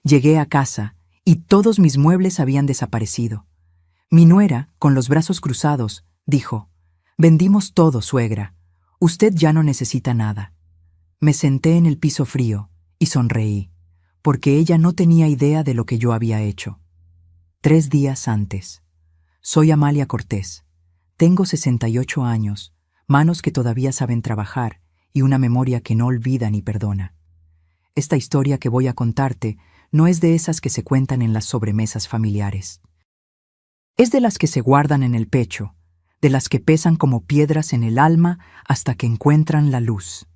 Llegué a casa y todos mis muebles habían desaparecido. Mi nuera, con los brazos cruzados, dijo: «Vendimos todo, suegra. Usted ya no necesita nada». Me senté en el piso frío y sonreí, porque ella no tenía idea de lo que yo había hecho. 3 días antes. Soy Amalia Cortés. Tengo 68 años, manos que todavía saben trabajar y una memoria que no olvida ni perdona. Esta historia que voy a contarte no es de esas que se cuentan en las sobremesas familiares. Es de las que se guardan en el pecho, de las que pesan como piedras en el alma hasta que encuentran la luz.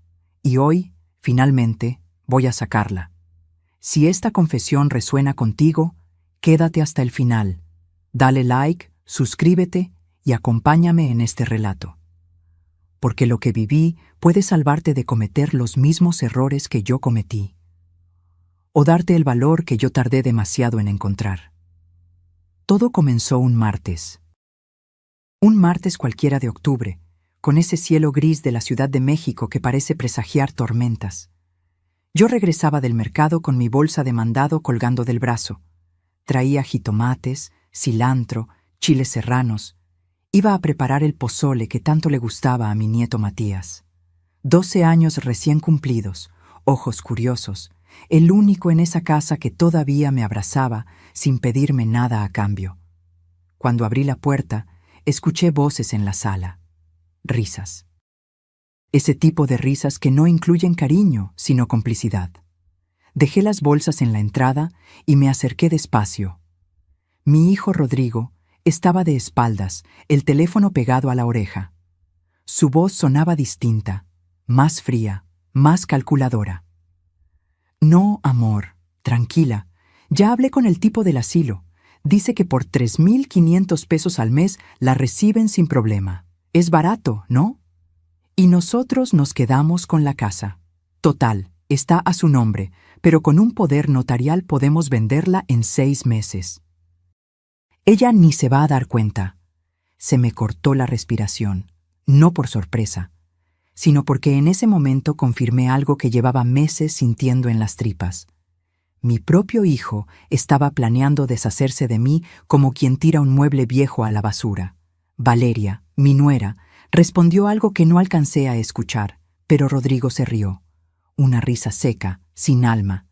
Y hoy, finalmente, voy a sacarla. Si esta confesión resuena contigo, quédate hasta el final. Dale like, suscríbete y acompáñame en este relato. Porque lo que viví puede salvarte de cometer los mismos errores que yo cometí, o darte el valor que yo tardé demasiado en encontrar. Todo comenzó un martes. Un martes cualquiera de octubre, con ese cielo gris de la Ciudad de México que parece presagiar tormentas. Yo regresaba del mercado con mi bolsa de mandado colgando del brazo. Traía jitomates, cilantro, chiles serranos. Iba a preparar el pozole que tanto le gustaba a mi nieto Matías. 12 años recién cumplidos, ojos curiosos, el único en esa casa que todavía me abrazaba sin pedirme nada a cambio. Cuando abrí la puerta, escuché voces en la sala. Risas. Ese tipo de risas que no incluyen cariño, sino complicidad. Dejé las bolsas en la entrada y me acerqué despacio. Mi hijo Rodrigo estaba de espaldas, el teléfono pegado a la oreja. Su voz sonaba distinta, más fría, más calculadora. «No, amor, tranquila. Ya hablé con el tipo del asilo. Dice que por 3,500 pesos al mes la reciben sin problema. Es barato, ¿no? Y nosotros nos quedamos con la casa. Total, está a su nombre, pero con un poder notarial podemos venderla en 6 meses. Ella ni se va a dar cuenta». Se me cortó la respiración, no por sorpresa, sino porque en ese momento confirmé algo que llevaba meses sintiendo en las tripas. Mi propio hijo estaba planeando deshacerse de mí como quien tira un mueble viejo a la basura. Valeria, mi nuera, respondió algo que no alcancé a escuchar, pero Rodrigo se rió. Una risa seca, sin alma.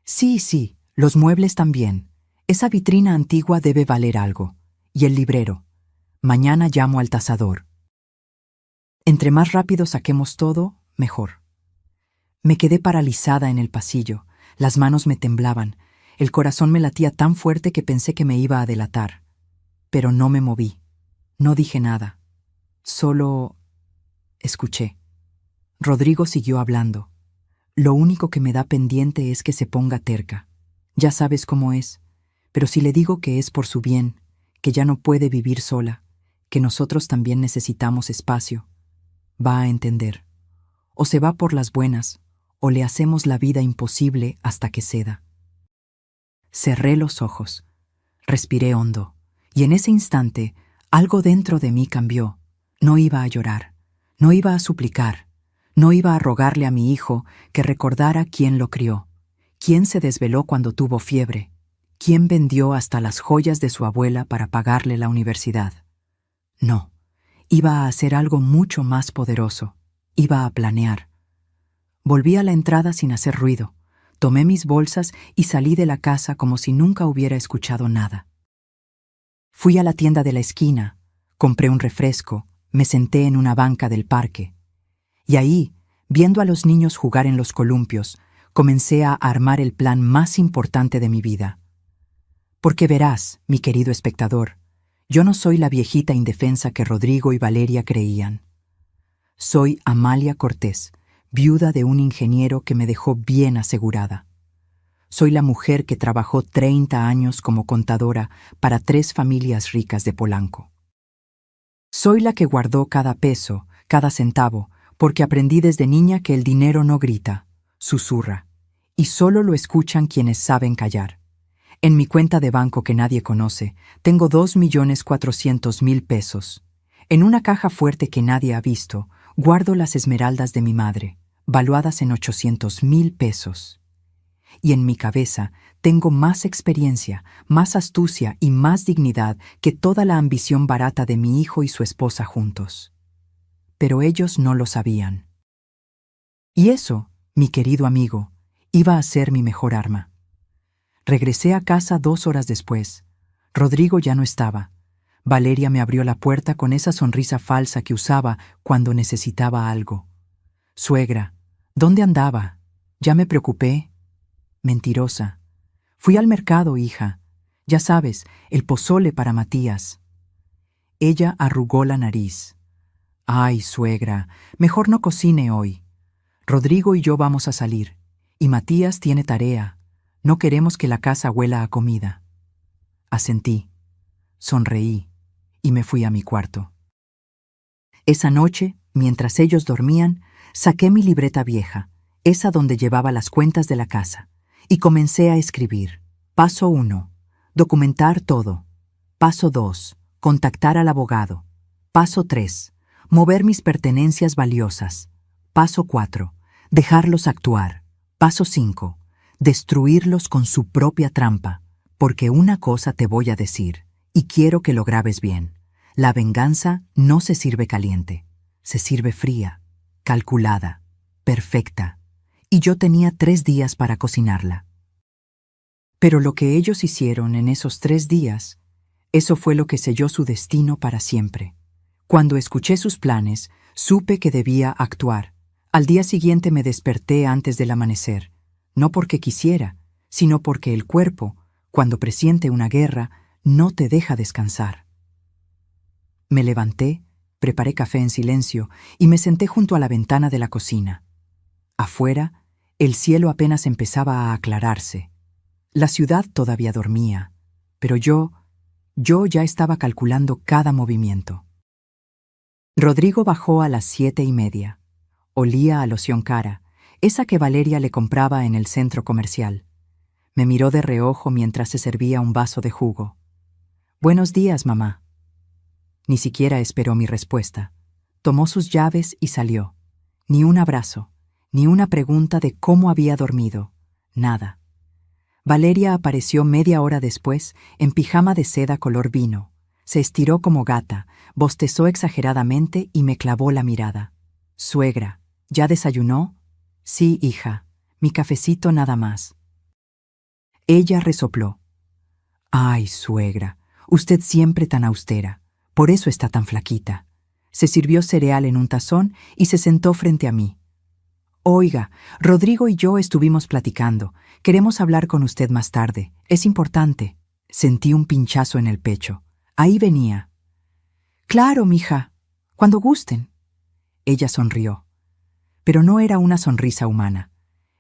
Sí, los muebles también. Esa vitrina antigua debe valer algo. Y el librero. Mañana llamo al tasador. Entre más rápido saquemos todo, mejor. Me quedé paralizada en el pasillo. Las manos me temblaban. El corazón me latía tan fuerte que pensé que me iba a delatar. Pero no me moví. No dije nada. Solo escuché. Rodrigo siguió hablando. Lo único que me da pendiente es que se ponga terca. Ya sabes cómo es. Pero si le digo que es por su bien, que ya no puede vivir sola, que nosotros también necesitamos espacio, va a entender. O se va por las buenas, o le hacemos la vida imposible hasta que ceda. Cerré los ojos, respiré hondo, y en ese instante algo dentro de mí cambió. No iba a llorar, no iba a suplicar, no iba a rogarle a mi hijo que recordara quién lo crió, quién se desveló cuando tuvo fiebre, quién vendió hasta las joyas de su abuela para pagarle la universidad. No, iba a hacer algo mucho más poderoso, iba a planear. Volví a la entrada sin hacer ruido, tomé mis bolsas y salí de la casa como si nunca hubiera escuchado nada. Fui a la tienda de la esquina, compré un refresco, me senté en una banca del parque. Y ahí, viendo a los niños jugar en los columpios, comencé a armar el plan más importante de mi vida. Porque verás, mi querido espectador, yo no soy la viejita indefensa que Rodrigo y Valeria creían. Soy Amalia Cortés, viuda de un ingeniero que me dejó bien asegurada. Soy la mujer que trabajó 30 años como contadora para 3 familias ricas de Polanco. Soy la que guardó cada peso, cada centavo, porque aprendí desde niña que el dinero no grita, susurra, y solo lo escuchan quienes saben callar. En mi cuenta de banco que nadie conoce, tengo 2,400,000 pesos. En una caja fuerte que nadie ha visto, guardo las esmeraldas de mi madre, valuadas en 800,000 pesos. y en mi cabeza tengo más experiencia, más astucia y más dignidad que toda la ambición barata de mi hijo y su esposa juntos. Pero ellos no lo sabían. Y eso, mi querido amigo, iba a ser mi mejor arma. Regresé a casa 2 horas después. Rodrigo ya no estaba. Valeria me abrió la puerta con esa sonrisa falsa que usaba cuando necesitaba algo. «Suegra, ¿dónde andaba? Ya me preocupé». «Mentirosa. Fui al mercado, hija. Ya sabes, el pozole para Matías». Ella arrugó la nariz. «Ay, suegra, mejor no cocine hoy. Rodrigo y yo vamos a salir, y Matías tiene tarea. No queremos que la casa huela a comida». Asentí, sonreí y me fui a mi cuarto. Esa noche, mientras ellos dormían, saqué mi libreta vieja, esa donde llevaba las cuentas de la casa, y comencé a escribir. Paso 1. Documentar todo. Paso 2. Contactar al abogado. Paso 3. Mover mis pertenencias valiosas. Paso 4. Dejarlos actuar. Paso 5. Destruirlos con su propia trampa. Porque una cosa te voy a decir, y quiero que lo grabes bien. La venganza no se sirve caliente, se sirve fría, calculada, perfecta. Y yo tenía 3 días para cocinarla. Pero lo que ellos hicieron en esos 3 días, eso fue lo que selló su destino para siempre. Cuando escuché sus planes, supe que debía actuar. Al día siguiente me desperté antes del amanecer, no porque quisiera, sino porque el cuerpo, cuando presiente una guerra, no te deja descansar. Me levanté, preparé café en silencio y me senté junto a la ventana de la cocina. Afuera, el cielo apenas empezaba a aclararse. La ciudad todavía dormía, pero yo ya estaba calculando cada movimiento. Rodrigo bajó a las 7:30. Olía a loción cara, esa que Valeria le compraba en el centro comercial. Me miró de reojo mientras se servía un vaso de jugo. «Buenos días, mamá». Ni siquiera esperó mi respuesta. Tomó sus llaves y salió. Ni un abrazo, ni una pregunta de cómo había dormido. Nada. Valeria apareció media hora después en pijama de seda color vino. Se estiró como gata, bostezó exageradamente y me clavó la mirada. «Suegra, ¿ya desayunó?» «Sí, hija. Mi cafecito nada más». Ella resopló. «Ay, suegra, usted siempre tan austera. Por eso está tan flaquita». Se sirvió cereal en un tazón y se sentó frente a mí. «Oiga, Rodrigo y yo estuvimos platicando. Queremos hablar con usted más tarde. Es importante». Sentí un pinchazo en el pecho. Ahí venía. «Claro, mija. Cuando gusten». Ella sonrió. Pero no era una sonrisa humana.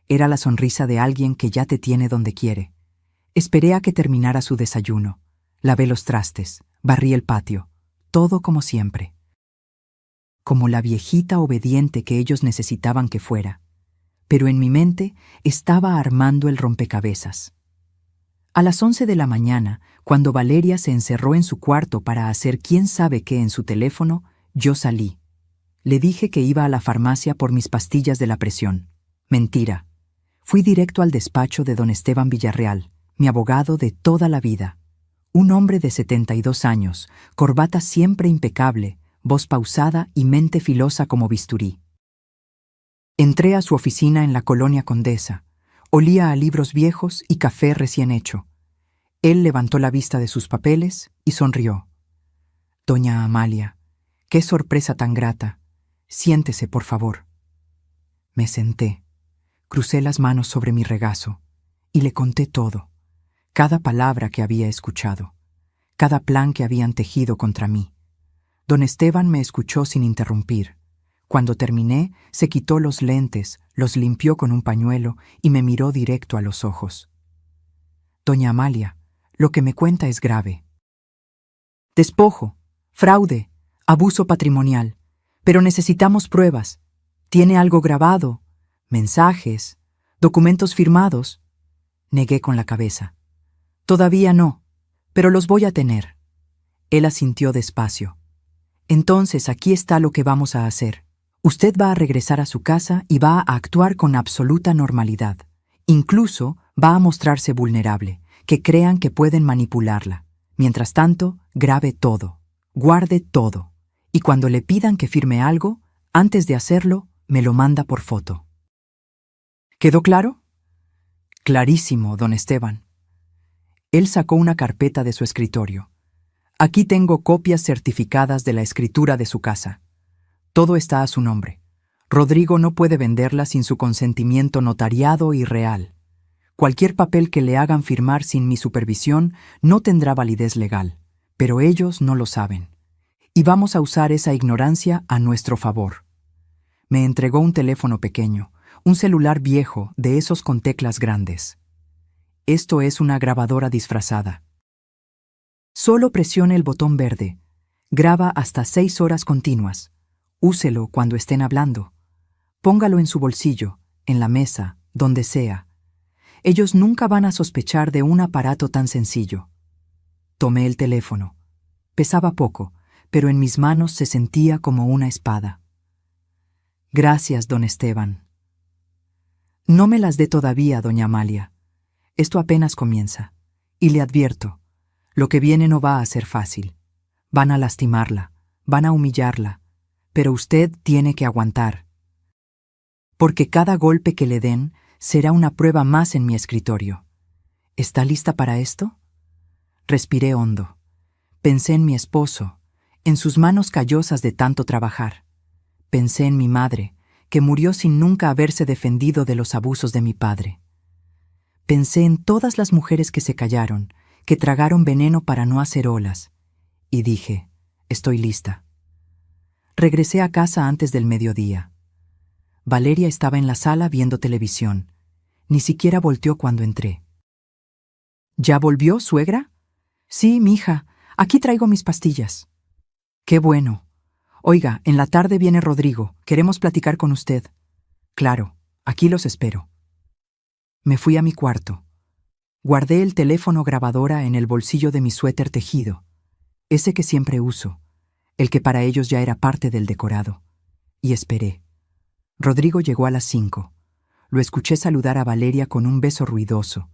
Era la sonrisa de alguien que ya te tiene donde quiere. Esperé a que terminara su desayuno. Lavé los trastes, barrí el patio. Todo como siempre. Como la viejita obediente que ellos necesitaban que fuera. Pero en mi mente estaba armando el rompecabezas. A las 11 de la mañana, cuando Valeria se encerró en su cuarto para hacer quién sabe qué en su teléfono, yo salí. Le dije que iba a la farmacia por mis pastillas de la presión. Mentira. Fui directo al despacho de don Esteban Villarreal, mi abogado de toda la vida. Un hombre de 72 años, corbata siempre impecable, voz pausada y mente filosa como bisturí. Entré a su oficina en la colonia Condesa. Olía a libros viejos y café recién hecho. Él levantó la vista de sus papeles y sonrió. «Doña Amalia, qué sorpresa tan grata. Siéntese, por favor». Me senté, crucé las manos sobre mi regazo y le conté todo. Cada palabra que había escuchado, cada plan que habían tejido contra mí. Don Esteban me escuchó sin interrumpir. Cuando terminé, se quitó los lentes, los limpió con un pañuelo y me miró directo a los ojos. «Doña Amalia, lo que me cuenta es grave. Despojo, fraude, abuso patrimonial. Pero necesitamos pruebas. ¿Tiene algo grabado? ¿Mensajes? ¿Documentos firmados?» Negué con la cabeza. «Todavía no, pero los voy a tener». Él asintió despacio. «Entonces aquí está lo que vamos a hacer. Usted va a regresar a su casa y va a actuar con absoluta normalidad. Incluso va a mostrarse vulnerable, que crean que pueden manipularla. Mientras tanto, grabe todo, guarde todo, y cuando le pidan que firme algo, antes de hacerlo, me lo manda por foto. ¿Quedó claro? Clarísimo, don Esteban. Él sacó una carpeta de su escritorio. Aquí tengo copias certificadas de la escritura de su casa. Todo está a su nombre. Rodrigo no puede venderla sin su consentimiento notariado y real. Cualquier papel que le hagan firmar sin mi supervisión no tendrá validez legal, pero ellos no lo saben. Y vamos a usar esa ignorancia a nuestro favor. Me entregó un teléfono pequeño, un celular viejo de esos con teclas grandes. Esto es una grabadora disfrazada. Solo presione el botón verde. Graba hasta 6 horas continuas. Úselo cuando estén hablando. Póngalo en su bolsillo, en la mesa, donde sea. Ellos nunca van a sospechar de un aparato tan sencillo. Tomé el teléfono. Pesaba poco, pero en mis manos se sentía como una espada. Gracias, don Esteban. No me las dé todavía, doña Amalia. Esto apenas comienza. Y le advierto, lo que viene no va a ser fácil. Van a lastimarla, van a humillarla, pero usted tiene que aguantar. Porque cada golpe que le den será una prueba más en mi escritorio. ¿Está lista para esto? Respiré hondo. Pensé en mi esposo, en sus manos callosas de tanto trabajar. Pensé en mi madre, que murió sin nunca haberse defendido de los abusos de mi padre. Pensé en todas las mujeres que se callaron, que tragaron veneno para no hacer olas, y dije, estoy lista. Regresé a casa antes del mediodía. Valeria estaba en la sala viendo televisión. Ni siquiera volteó cuando entré. ¿Ya volvió, suegra? Sí, mija, aquí traigo mis pastillas. Qué bueno. Oiga, en la tarde viene Rodrigo, queremos platicar con usted. Claro, aquí los espero. Me fui a mi cuarto. Guardé el teléfono grabadora en el bolsillo de mi suéter tejido, ese que siempre uso, el que para ellos ya era parte del decorado, y esperé. Rodrigo llegó a las 5. Lo escuché saludar a Valeria con un beso ruidoso.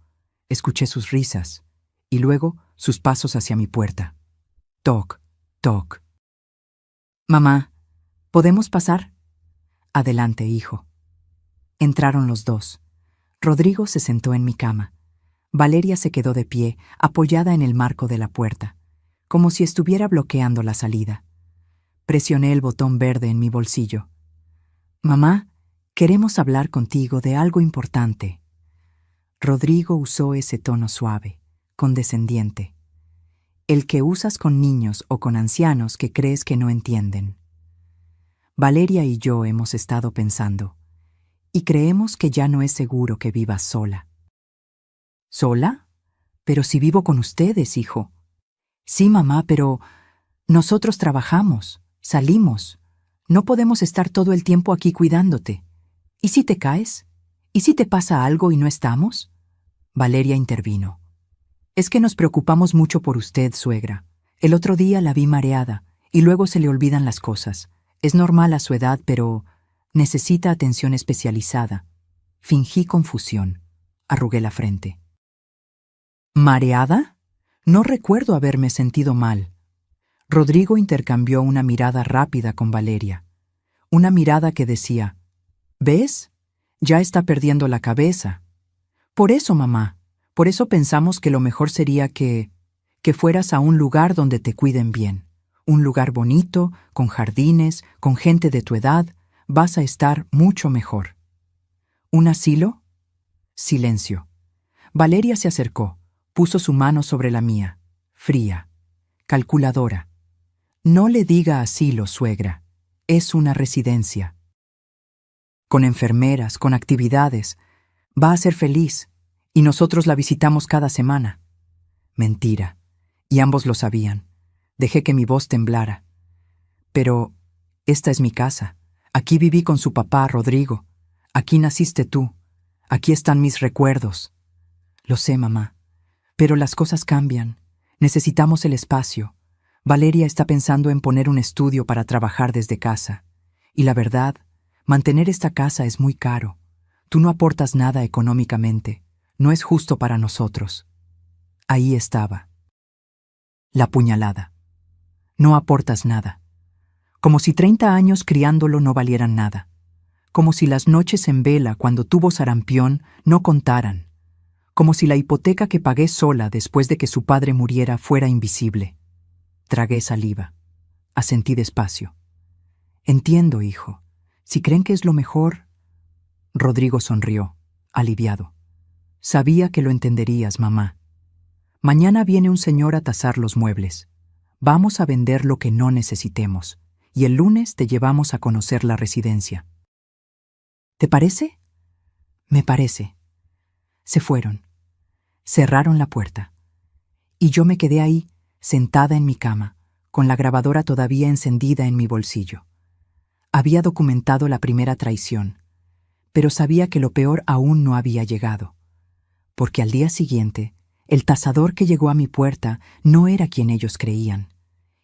Escuché sus risas, y luego sus pasos hacia mi puerta. Toc, toc. Mamá, ¿podemos pasar? Adelante, hijo. Entraron los dos. Rodrigo se sentó en mi cama. Valeria se quedó de pie, apoyada en el marco de la puerta, como si estuviera bloqueando la salida. Presioné el botón verde en mi bolsillo. Mamá, queremos hablar contigo de algo importante. Rodrigo usó ese tono suave, condescendiente, el que usas con niños o con ancianos que crees que no entienden. Valeria y yo hemos estado pensando, y creemos que ya no es seguro que vivas sola. ¿Sola? Pero si vivo con ustedes, hijo. Sí, mamá, pero nosotros trabajamos, salimos. No podemos estar todo el tiempo aquí cuidándote. ¿Y si te caes? ¿Y si te pasa algo y no estamos? Valeria intervino. Es que nos preocupamos mucho por usted, suegra. El otro día la vi mareada, y luego se le olvidan las cosas. Es normal a su edad, pero necesita atención especializada. Fingí confusión. Arrugué la frente. ¿Mareada? No recuerdo haberme sentido mal. Rodrigo intercambió una mirada rápida con Valeria. Una mirada que decía, ¿ves? Ya está perdiendo la cabeza. Por eso, mamá, por eso pensamos que lo mejor sería que fueras a un lugar donde te cuiden bien. Un lugar bonito, con jardines, con gente de tu edad. Vas a estar mucho mejor. ¿Un asilo? Silencio. Valeria se acercó, puso su mano sobre la mía, fría, calculadora. No le diga asilo, suegra. Es una residencia. Con enfermeras, con actividades. Va a ser feliz, y nosotros la visitamos cada semana. Mentira, y ambos lo sabían. Dejé que mi voz temblara. Pero esta es mi casa. Aquí viví con su papá, Rodrigo. Aquí naciste tú. Aquí están mis recuerdos. Lo sé, mamá. Pero las cosas cambian. Necesitamos el espacio. Valeria está pensando en poner un estudio para trabajar desde casa. Y la verdad, mantener esta casa es muy caro. Tú no aportas nada económicamente, no es justo para nosotros. Ahí estaba. La puñalada. No aportas nada. Como si 30 años criándolo no valieran nada. Como si las noches en vela cuando tuvo sarampión no contaran. Como si la hipoteca que pagué sola después de que su padre muriera fuera invisible. Tragué saliva. Asentí despacio. Entiendo, hijo. Si creen que es lo mejor... Rodrigo sonrió, aliviado. Sabía que lo entenderías, mamá. Mañana viene un señor a tasar los muebles. Vamos a vender lo que no necesitemos, y el lunes te llevamos a conocer la residencia. ¿Te parece? Me parece. Se fueron. Cerraron la puerta. Y yo me quedé ahí, sentada en mi cama, con la grabadora todavía encendida en mi bolsillo. Había documentado la primera traición, pero sabía que lo peor aún no había llegado, porque al día siguiente, el tasador que llegó a mi puerta no era quien ellos creían,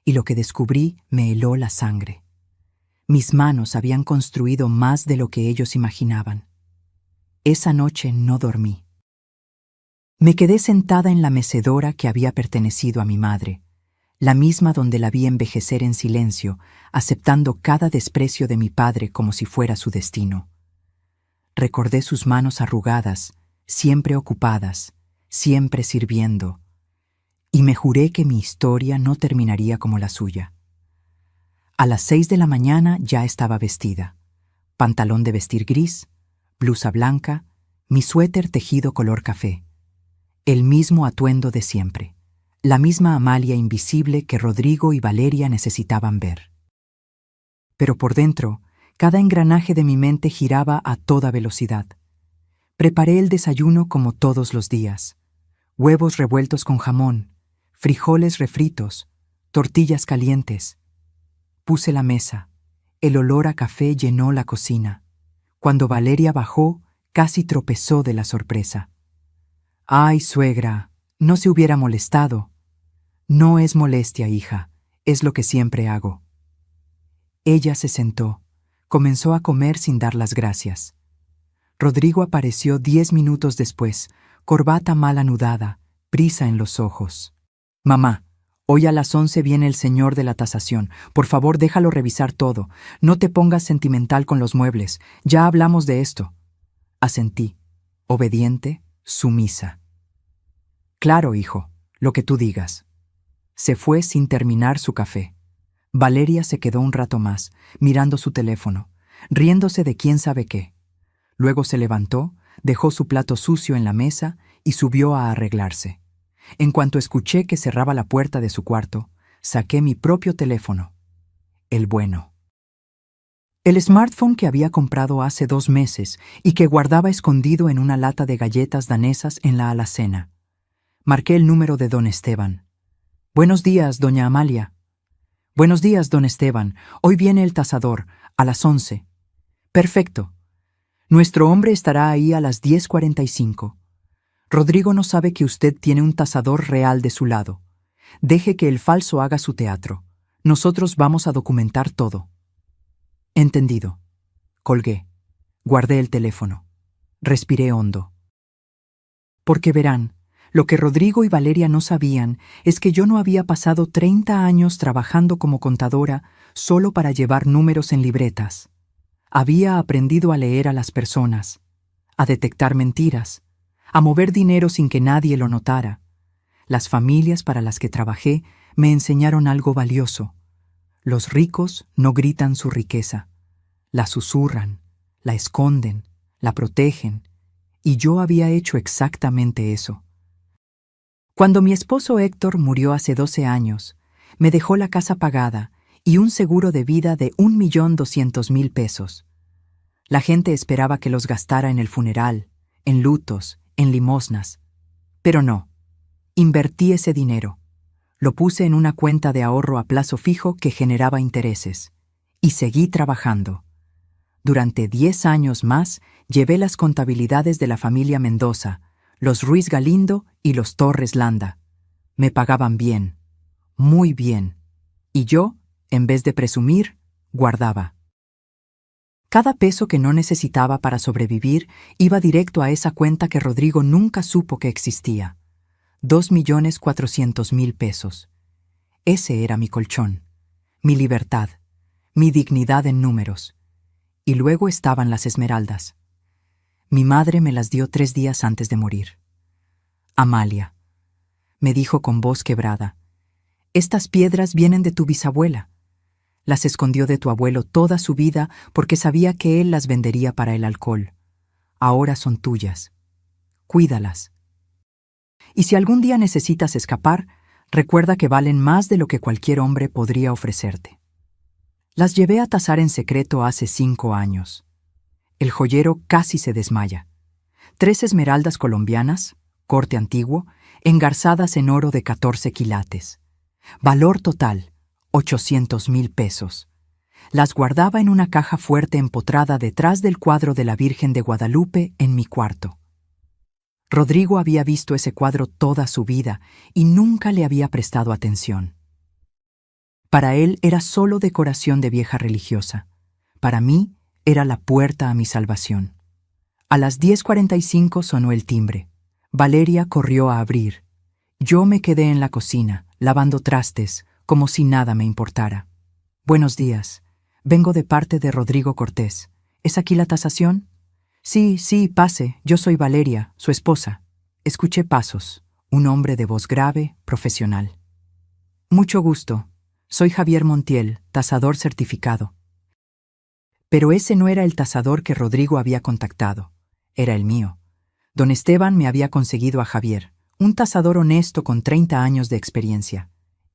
y lo que descubrí me heló la sangre. Mis manos habían construido más de lo que ellos imaginaban. Esa noche no dormí. Me quedé sentada en la mecedora que había pertenecido a mi madre, la misma donde la vi envejecer en silencio, aceptando cada desprecio de mi padre como si fuera su destino. Recordé sus manos arrugadas, siempre ocupadas, siempre sirviendo, y me juré que mi historia no terminaría como la suya. A las 6 de la mañana ya estaba vestida. Pantalón de vestir gris, blusa blanca, mi suéter tejido color café. El mismo atuendo de siempre, la misma Amalia invisible que Rodrigo y Valeria necesitaban ver. Pero por dentro, cada engranaje de mi mente giraba a toda velocidad. Preparé el desayuno como todos los días. Huevos revueltos con jamón, frijoles refritos, tortillas calientes. Puse la mesa. El olor a café llenó la cocina. Cuando Valeria bajó, casi tropezó de la sorpresa. «Ay, suegra, no se hubiera molestado». «No es molestia, hija, es lo que siempre hago». Ella se sentó. Comenzó a comer sin dar las gracias. Rodrigo apareció 10 minutos después, corbata mal anudada, prisa en los ojos. «Mamá, hoy a las 11 viene el señor de la tasación. Por favor, déjalo revisar todo. No te pongas sentimental con los muebles. Ya hablamos de esto». Asentí, obediente, sumisa. «Claro, hijo, lo que tú digas». Se fue sin terminar su café. Valeria se quedó un rato más, mirando su teléfono, riéndose de quién sabe qué. Luego se levantó, dejó su plato sucio en la mesa y subió a arreglarse. En cuanto escuché que cerraba la puerta de su cuarto, saqué mi propio teléfono. El bueno. El smartphone que había comprado hace 2 meses y que guardaba escondido en una lata de galletas danesas en la alacena. Marqué el número de don Esteban. «Buenos días, doña Amalia». «Buenos días, don Esteban. Hoy viene el tasador, a las 11». «Perfecto. Nuestro hombre estará ahí a las 10:45. Rodrigo no sabe que usted tiene un tasador real de su lado. Deje que el falso haga su teatro. Nosotros vamos a documentar todo». «Entendido». Colgué. Guardé el teléfono. Respiré hondo. Porque verán, lo que Rodrigo y Valeria no sabían es que yo no había pasado 30 años trabajando como contadora solo para llevar números en libretas. Había aprendido a leer a las personas, a detectar mentiras, a mover dinero sin que nadie lo notara. Las familias para las que trabajé me enseñaron algo valioso. Los ricos no gritan su riqueza, la susurran, la esconden, la protegen, y yo había hecho exactamente eso. Cuando mi esposo Héctor murió hace 12 años, me dejó la casa pagada y un seguro de vida de 1.200.000 pesos. La gente esperaba que los gastara en el funeral, en lutos, en limosnas. Pero no. Invertí ese dinero. Lo puse en una cuenta de ahorro a plazo fijo que generaba intereses. Y seguí trabajando. Durante 10 años más llevé las contabilidades de la familia Mendoza, los Ruiz Galindo y los Torres Landa. Me pagaban bien, muy bien. Y yo, en vez de presumir, guardaba. Cada peso que no necesitaba para sobrevivir iba directo a esa cuenta que Rodrigo nunca supo que existía. 2.400.000 pesos. Ese era mi colchón, mi libertad, mi dignidad en números. Y luego estaban las esmeraldas. Mi madre me las dio 3 días antes de morir. Amalia, me dijo con voz quebrada, estas piedras vienen de tu bisabuela. Las escondió de tu abuelo toda su vida porque sabía que él las vendería para el alcohol. Ahora son tuyas. Cuídalas. Y si algún día necesitas escapar, recuerda que valen más de lo que cualquier hombre podría ofrecerte. Las llevé a tasar en secreto hace 5 años. El joyero casi se desmaya. 3 esmeraldas colombianas, corte antiguo, engarzadas en oro de 14 quilates. Valor total, 800.000 pesos. Las guardaba en una caja fuerte empotrada detrás del cuadro de la Virgen de Guadalupe en mi cuarto. Rodrigo había visto ese cuadro toda su vida y nunca le había prestado atención. Para él era solo decoración de vieja religiosa. Para mí era la puerta a mi salvación. A las 10:45 sonó el timbre. Valeria corrió a abrir. Yo me quedé en la cocina, lavando trastes, como si nada me importara. Buenos días. Vengo de parte de Rodrigo Cortés. ¿Es aquí la tasación? Sí, pase. Yo soy Valeria, su esposa. Escuché pasos. Un hombre de voz grave, profesional. Mucho gusto. Soy Javier Montiel, tasador certificado. Pero ese no era el tasador que Rodrigo había contactado. Era el mío. Don Esteban me había conseguido a Javier, un tasador honesto con 30 años de experiencia.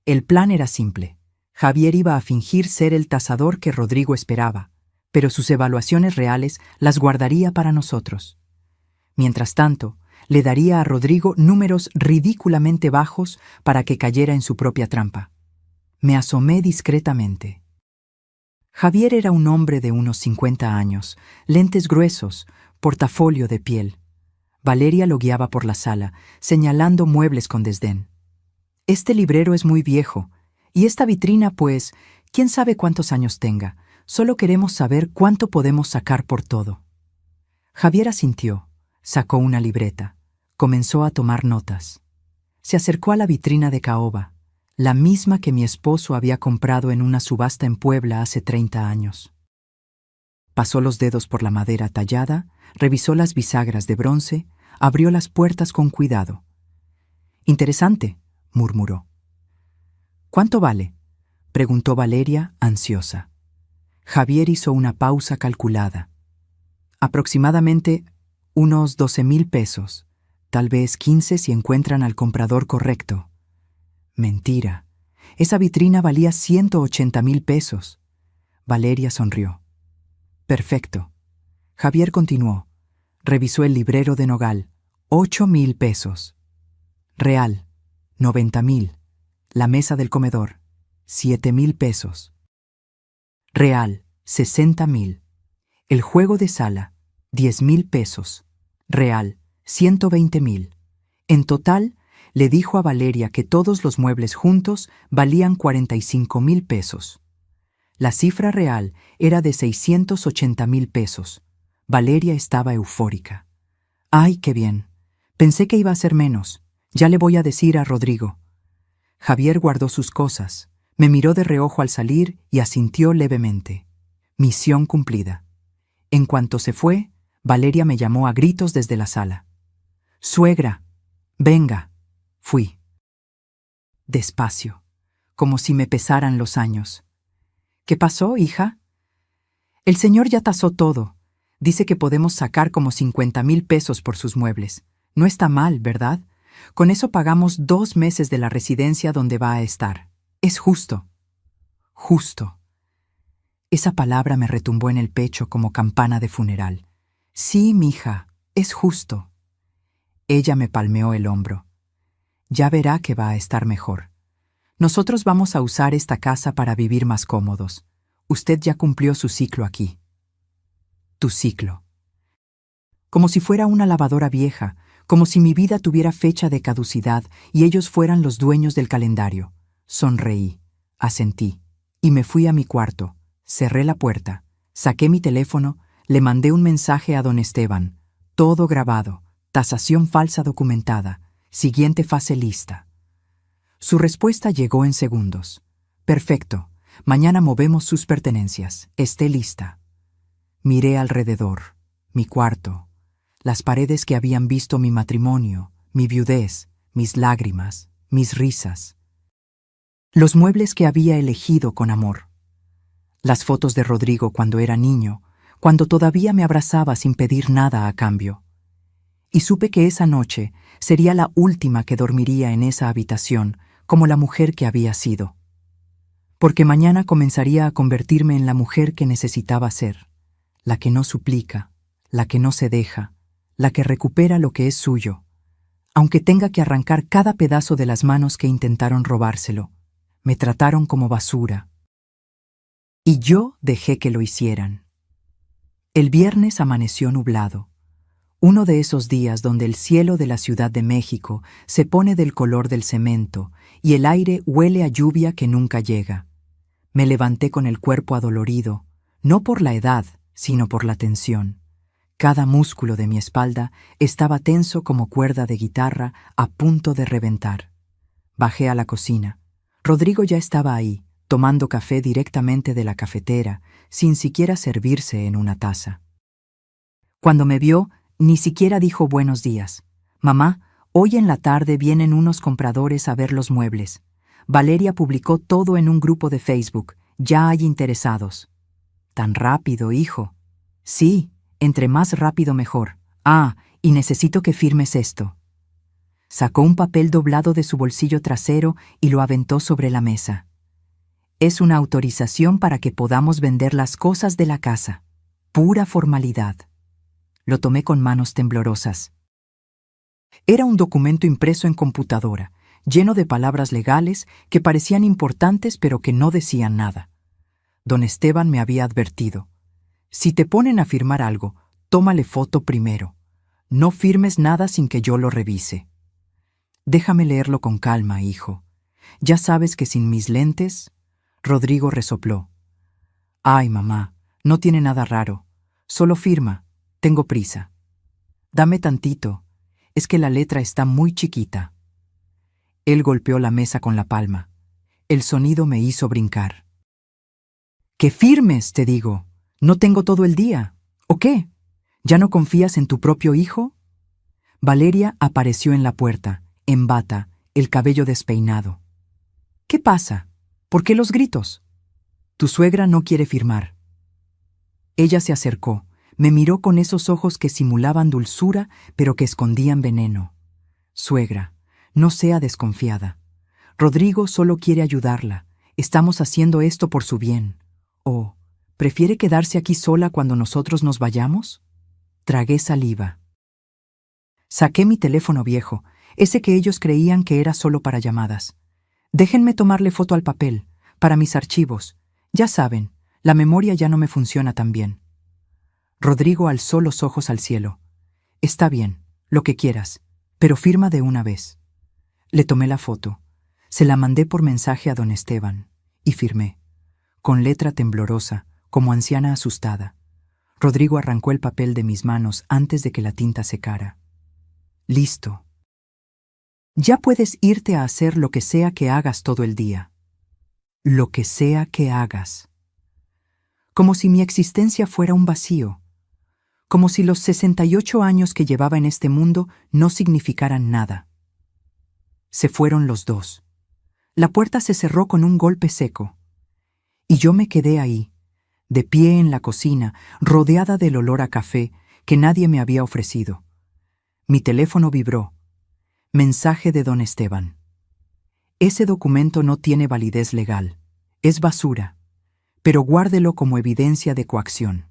El plan era simple. Javier iba a fingir ser el tasador que Rodrigo esperaba, pero sus evaluaciones reales las guardaría para nosotros. Mientras tanto, le daría a Rodrigo números ridículamente bajos para que cayera en su propia trampa. Me asomé discretamente. Javier era un hombre de unos 50 años, lentes gruesos, portafolio de piel. Valeria lo guiaba por la sala, señalando muebles con desdén. Este librero es muy viejo, y esta vitrina, pues, quién sabe cuántos años tenga. Solo queremos saber cuánto podemos sacar por todo. Javier asintió, sacó una libreta, comenzó a tomar notas. Se acercó a la vitrina de caoba, la misma que mi esposo había comprado en una subasta en Puebla hace 30 años. Pasó los dedos por la madera tallada, revisó las bisagras de bronce, abrió las puertas con cuidado. Interesante, murmuró. ¿Cuánto vale?, preguntó Valeria, ansiosa. Javier hizo una pausa calculada. Aproximadamente unos 12.000 pesos, tal vez 15 si encuentran al comprador correcto. Mentira. Esa vitrina valía 180.000 pesos. Valeria sonrió. Perfecto. Javier continuó. Revisó el librero de nogal. 8.000 pesos. Real. 90.000. La mesa del comedor. 7.000 pesos. Real. 60.000. El juego de sala. 10.000 pesos. Real. 120.000. En total, le dijo a Valeria que todos los muebles juntos valían 45.000 pesos. La cifra real era de 680.000 pesos. Valeria estaba eufórica. ¡Ay, qué bien! Pensé que iba a ser menos. Ya le voy a decir a Rodrigo. Javier guardó sus cosas, me miró de reojo al salir y asintió levemente. Misión cumplida. En cuanto se fue, Valeria me llamó a gritos desde la sala. «Suegra, venga». Fui. Despacio, como si me pesaran los años. «¿Qué pasó, hija?» «El señor ya tasó todo. Dice que podemos sacar como 50.000 pesos por sus muebles. No está mal, ¿verdad? Con eso pagamos 2 meses de la residencia donde va a estar. Es justo». Justo. Esa palabra me retumbó en el pecho como campana de funeral. «Sí, mija, es justo». Ella me palmeó el hombro. «Ya verá que va a estar mejor. Nosotros vamos a usar esta casa para vivir más cómodos. Usted ya cumplió su ciclo aquí». Tu ciclo. Como si fuera una lavadora vieja, como si mi vida tuviera fecha de caducidad y ellos fueran los dueños del calendario. Sonreí, asentí, y me fui a mi cuarto, cerré la puerta, Saqué mi teléfono, le mandé un mensaje a don Esteban, todo grabado, tasación falsa documentada, siguiente fase lista. Su respuesta llegó en segundos. Perfecto, mañana movemos sus pertenencias, esté lista. Miré alrededor, mi cuarto, las paredes que habían visto mi matrimonio, mi viudez, mis lágrimas, mis risas. Los muebles que había elegido con amor. Las fotos de Rodrigo cuando era niño, cuando todavía me abrazaba sin pedir nada a cambio. Y supe que esa noche sería la última que dormiría en esa habitación como la mujer que había sido. Porque mañana comenzaría a convertirme en la mujer que necesitaba ser, la que no suplica, la que no se deja, la que recupera lo que es suyo, aunque tenga que arrancar cada pedazo de las manos que intentaron robárselo. Me trataron como basura. Y yo dejé que lo hicieran. El viernes amaneció nublado, uno de esos días donde el cielo de la Ciudad de México se pone del color del cemento y el aire huele a lluvia que nunca llega. Me levanté con el cuerpo adolorido, no por la edad, sino por la tensión. Cada músculo de mi espalda estaba tenso como cuerda de guitarra a punto de reventar. Bajé a la cocina. Rodrigo ya estaba ahí, tomando café directamente de la cafetera, sin siquiera servirse en una taza. Cuando me vio, ni siquiera dijo buenos días. Mamá, hoy en la tarde vienen unos compradores a ver los muebles. Valeria publicó todo en un grupo de Facebook. Ya hay interesados. Tan rápido, hijo. Sí, entre más rápido mejor. Ah, y necesito que firmes esto. Sacó un papel doblado de su bolsillo trasero y lo aventó sobre la mesa. Es una autorización para que podamos vender las cosas de la casa. Pura formalidad. Lo tomé con manos temblorosas. Era un documento impreso en computadora, lleno de palabras legales que parecían importantes pero que no decían nada. Don Esteban me había advertido. Si te ponen a firmar algo, tómale foto primero. No firmes nada sin que yo lo revise. Déjame leerlo con calma, hijo. Ya sabes que sin mis lentes... Rodrigo resopló. Ay, mamá, no tiene nada raro. Solo firma. Tengo prisa. Dame tantito. Es que la letra está muy chiquita. Él golpeó la mesa con la palma. El sonido me hizo brincar. ¡Que firmes, te digo! No tengo todo el día. ¿O qué? ¿Ya no confías en tu propio hijo? Valeria apareció en la puerta, en bata, el cabello despeinado. ¿Qué pasa? ¿Por qué los gritos? Tu suegra no quiere firmar. Ella se acercó, me miró con esos ojos que simulaban dulzura, pero que escondían veneno. Suegra, no sea desconfiada. Rodrigo solo quiere ayudarla. Estamos haciendo esto por su bien. ¿O prefiere quedarse aquí sola cuando nosotros nos vayamos? Tragué saliva. Saqué mi teléfono viejo, ese que ellos creían que era solo para llamadas. Déjenme tomarle foto al papel, para mis archivos. Ya saben, la memoria ya no me funciona tan bien. Rodrigo alzó los ojos al cielo. Está bien, lo que quieras, pero firma de una vez. Le tomé la foto, se la mandé por mensaje a don Esteban, y firmé, con letra temblorosa, como anciana asustada. Rodrigo arrancó el papel de mis manos antes de que la tinta secara. Listo. Ya puedes irte a hacer lo que sea que hagas todo el día. Lo que sea que hagas. Como si mi existencia fuera un vacío. Como si los 68 años que llevaba en este mundo no significaran nada. Se fueron los dos. La puerta se cerró con un golpe seco. Y yo me quedé ahí, de pie en la cocina, rodeada del olor a café que nadie me había ofrecido. Mi teléfono vibró. Mensaje de don Esteban. Ese documento no tiene validez legal. Es basura. Pero guárdelo como evidencia de coacción.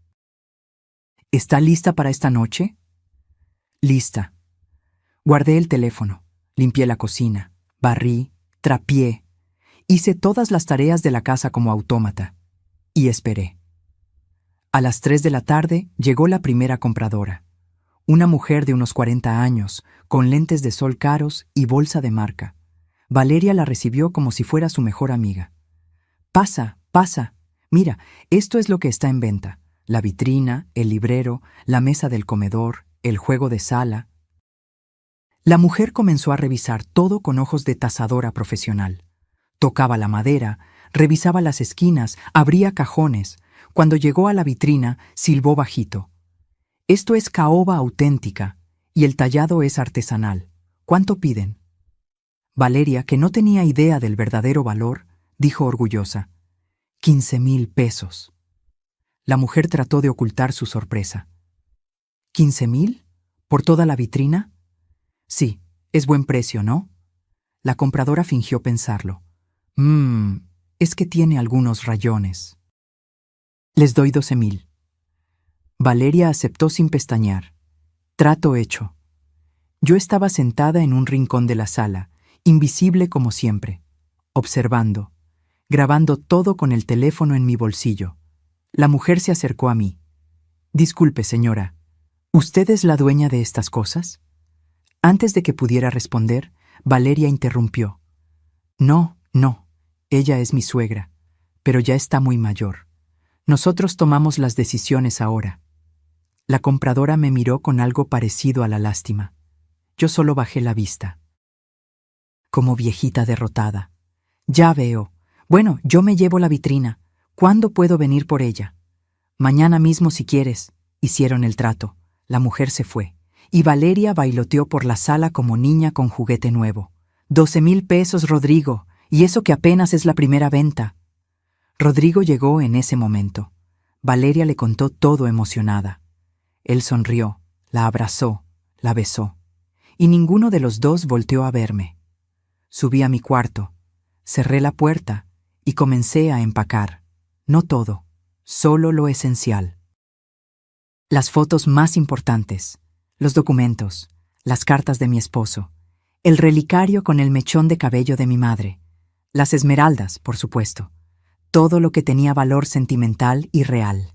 ¿Está lista para esta noche? Lista. Guardé el teléfono, limpié la cocina, barrí, trapié, hice todas las tareas de la casa como autómata y esperé. A las 3 de la tarde llegó la primera compradora. Una mujer de unos 40 años, con lentes de sol caros y bolsa de marca. Valeria la recibió como si fuera su mejor amiga. Pasa, pasa. Mira, esto es lo que está en venta. la vitrina, el librero, la mesa del comedor, el juego de sala. La mujer comenzó a revisar todo con ojos de tasadora profesional. Tocaba la madera, revisaba las esquinas, abría cajones. Cuando llegó a la vitrina, silbó bajito. Esto es caoba auténtica, y el tallado es artesanal. ¿Cuánto piden? Valeria, que no tenía idea del verdadero valor, dijo orgullosa: 15,000 pesos. La mujer trató de ocultar su sorpresa. ¿15,000? ¿Por toda la vitrina? Sí, es buen precio, ¿no? La compradora fingió pensarlo. Es que tiene algunos rayones. Les doy 12,000. Valeria aceptó sin pestañear. Trato hecho. Yo estaba sentada en un rincón de la sala, invisible como siempre, observando, grabando todo con el teléfono en mi bolsillo. La mujer se acercó a mí. Disculpe, señora, ¿usted es la dueña de estas cosas? Antes de que pudiera responder, Valeria interrumpió. No, ella es mi suegra, pero ya está muy mayor. Nosotros tomamos las decisiones ahora. La compradora me miró con algo parecido a la lástima. Yo solo bajé la vista. Como viejita derrotada. Ya veo. Bueno, yo me llevo la vitrina. ¿Cuándo puedo venir por ella? Mañana mismo si quieres. Hicieron el trato. La mujer se fue. Y Valeria bailoteó por la sala como niña con juguete nuevo. 12,000 pesos, Rodrigo, y eso que apenas es la primera venta. Rodrigo llegó en ese momento. Valeria le contó todo emocionada. Él sonrió, la abrazó, la besó, y ninguno de los dos volteó a verme. Subí a mi cuarto, cerré la puerta y comencé a empacar. No todo, solo lo esencial. Las fotos más importantes, los documentos, las cartas de mi esposo, el relicario con el mechón de cabello de mi madre, las esmeraldas, por supuesto, todo lo que tenía valor sentimental y real.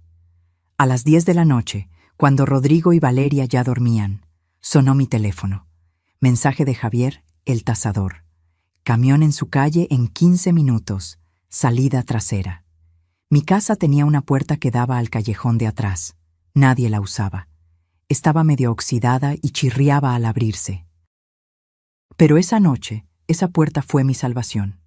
A las 10 de la noche, cuando Rodrigo y Valeria ya dormían, sonó mi teléfono. Mensaje de Javier, el tasador. Camión en su calle en 15 minutos, salida trasera. Mi casa tenía una puerta que daba al callejón de atrás. Nadie la usaba. Estaba medio oxidada y chirriaba al abrirse. Pero esa noche, esa puerta fue mi salvación.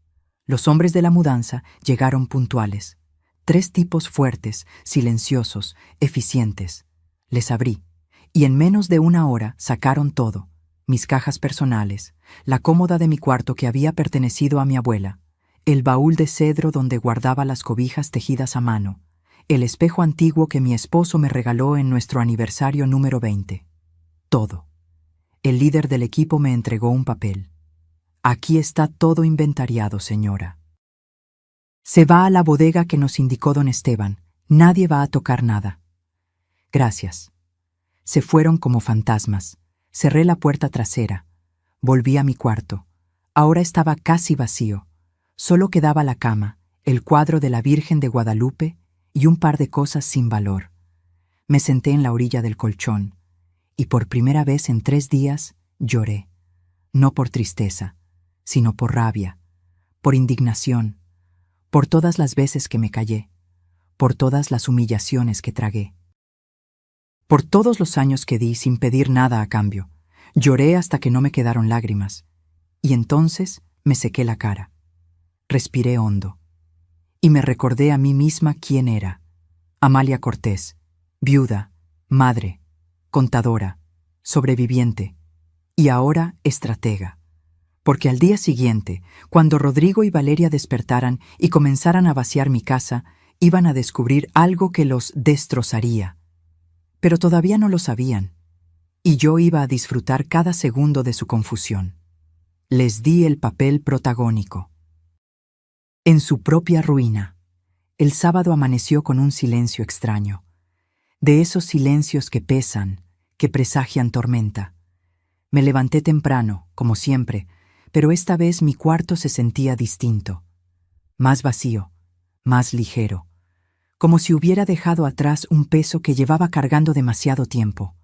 Los hombres de la mudanza llegaron puntuales. 3 tipos fuertes, silenciosos, eficientes. Les abrí, y en menos de 1 hora sacaron todo. Mis cajas personales, la cómoda de mi cuarto que había pertenecido a mi abuela, el baúl de cedro donde guardaba las cobijas tejidas a mano, el espejo antiguo que mi esposo me regaló en nuestro aniversario número 20. Todo. El líder del equipo me entregó un papel. Aquí está todo inventariado, señora. Se va a la bodega que nos indicó don Esteban. Nadie va a tocar nada. Gracias. Se fueron como fantasmas. Cerré la puerta trasera. Volví a mi cuarto. Ahora estaba casi vacío. Solo quedaba la cama, el cuadro de la Virgen de Guadalupe y un par de cosas sin valor. Me senté en la orilla del colchón y por primera vez en 3 días lloré. No por tristeza, sino por rabia, por indignación, por todas las veces que me callé, por todas las humillaciones que tragué. Por todos los años que di sin pedir nada a cambio, lloré hasta que no me quedaron lágrimas, y entonces me sequé la cara. Respiré hondo, y me recordé a mí misma quién era. Amalia Cortés, viuda, madre, contadora, sobreviviente, y ahora estratega. Porque al día siguiente, cuando Rodrigo y Valeria despertaran y comenzaran a vaciar mi casa, iban a descubrir algo que los destrozaría. Pero todavía no lo sabían, y yo iba a disfrutar cada segundo de su confusión. Les di el papel protagónico. En su propia ruina, el sábado amaneció con un silencio extraño, de esos silencios que pesan, que presagian tormenta. Me levanté temprano, como siempre, pero esta vez mi cuarto se sentía distinto, más vacío, más ligero, como si hubiera dejado atrás un peso que llevaba cargando demasiado tiempo.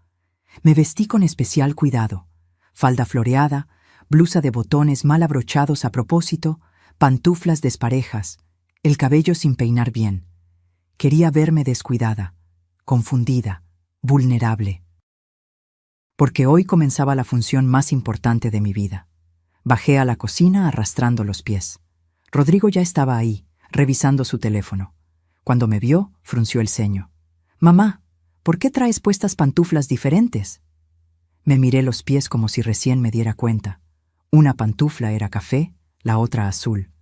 Me vestí con especial cuidado, falda floreada, blusa de botones mal abrochados a propósito, pantuflas desparejas, el cabello sin peinar bien. Quería verme descuidada, confundida, vulnerable. Porque hoy comenzaba la función más importante de mi vida. Bajé a la cocina arrastrando los pies. Rodrigo ya estaba ahí, revisando su teléfono. Cuando me vio, frunció el ceño. «Mamá, ¿por qué traes puestas pantuflas diferentes?» Me miré los pies como si recién me diera cuenta. Una pantufla era café, la otra azul.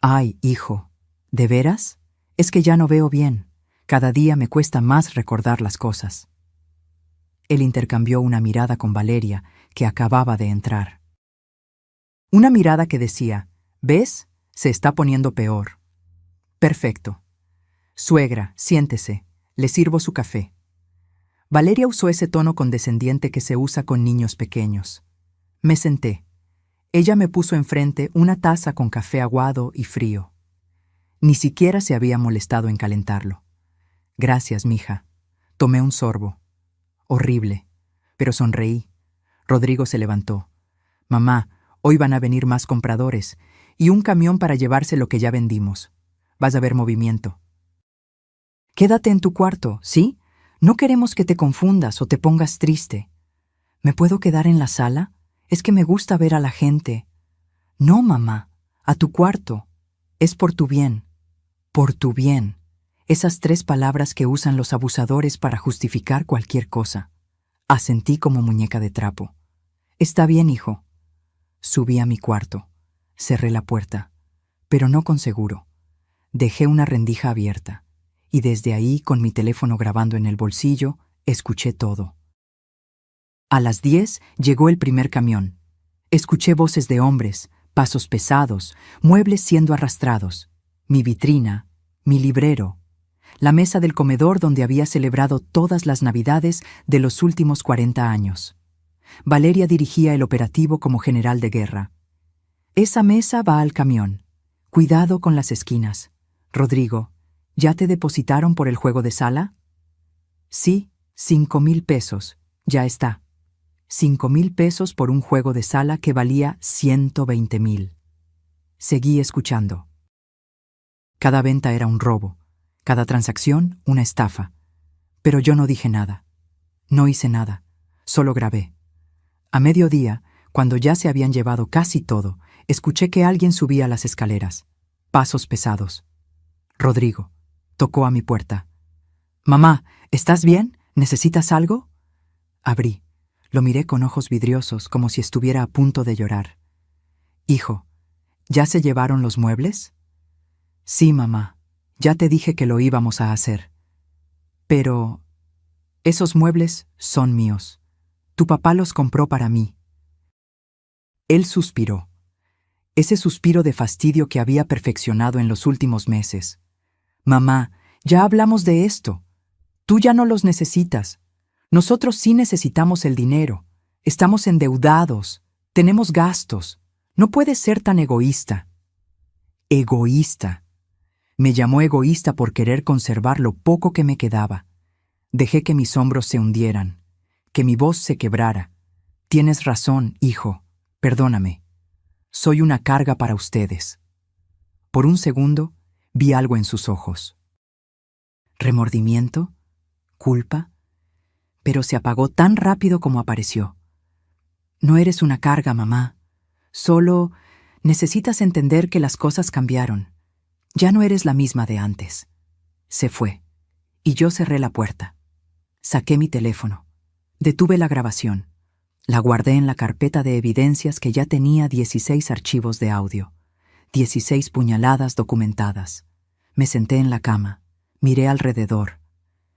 «Ay, hijo, ¿de veras? Es que ya no veo bien. Cada día me cuesta más recordar las cosas». Él intercambió una mirada con Valeria, que acababa de entrar. Una mirada que decía, «¿Ves? Se está poniendo peor». «Perfecto. Suegra, siéntese. Le sirvo su café». Valeria usó ese tono condescendiente que se usa con niños pequeños. Me senté. Ella me puso enfrente una taza con café aguado y frío. Ni siquiera se había molestado en calentarlo. «Gracias, mija». Tomé un sorbo. Horrible, pero sonreí. Rodrigo se levantó. «Mamá, hoy van a venir más compradores y un camión para llevarse lo que ya vendimos. Vas a ver movimiento». «Quédate en tu cuarto, ¿sí? No queremos que te confundas o te pongas triste». «¿Me puedo quedar en la sala? Es que me gusta ver a la gente». «No, mamá, a tu cuarto. Es por tu bien». «Por tu bien». Esas 3 palabras que usan los abusadores para justificar cualquier cosa. Asentí como muñeca de trapo. «Está bien, hijo». Subí a mi cuarto. Cerré la puerta, pero no con seguro. Dejé una rendija abierta, y desde ahí, con mi teléfono grabando en el bolsillo, escuché todo. A las 10 llegó el primer camión. Escuché voces de hombres, pasos pesados, muebles siendo arrastrados. Mi vitrina, mi librero, la mesa del comedor donde había celebrado todas las Navidades de los últimos 40 años. Valeria dirigía el operativo como general de guerra. «Esa mesa va al camión. Cuidado con las esquinas. Rodrigo, ¿ya te depositaron por el juego de sala?» «Sí, 5,000 pesos. Ya está». 5,000 pesos por un juego de sala que valía 120,000. Seguí escuchando. Cada venta era un robo, cada transacción una estafa. Pero yo no dije nada. No hice nada. Solo grabé. A mediodía, cuando ya se habían llevado casi todo, escuché que alguien subía las escaleras. Pasos pesados. Rodrigo tocó a mi puerta. «Mamá, ¿estás bien? ¿Necesitas algo?» Abrí. Lo miré con ojos vidriosos, como si estuviera a punto de llorar. «Hijo, ¿ya se llevaron los muebles?» «Sí, mamá. Ya te dije que lo íbamos a hacer. Pero esos muebles son míos. Tu papá los compró para mí». Él suspiró. Ese suspiro de fastidio que había perfeccionado en los últimos meses. «Mamá, ya hablamos de esto. Tú ya no los necesitas. Nosotros sí necesitamos el dinero. Estamos endeudados. Tenemos gastos. No puedes ser tan egoísta». «Egoísta». Me llamó egoísta por querer conservar lo poco que me quedaba. Dejé que mis hombros se hundieran, que mi voz se quebrara. «Tienes razón, hijo. Perdóname. Soy una carga para ustedes». Por un segundo, vi algo en sus ojos. ¿Remordimiento? ¿Culpa? Pero se apagó tan rápido como apareció. «No eres una carga, mamá. Solo necesitas entender que las cosas cambiaron. Ya no eres la misma de antes». Se fue, y yo cerré la puerta. Saqué mi teléfono. Detuve la grabación. La guardé en la carpeta de evidencias que ya tenía 16 archivos de audio, 16 puñaladas documentadas. Me senté en la cama, miré alrededor.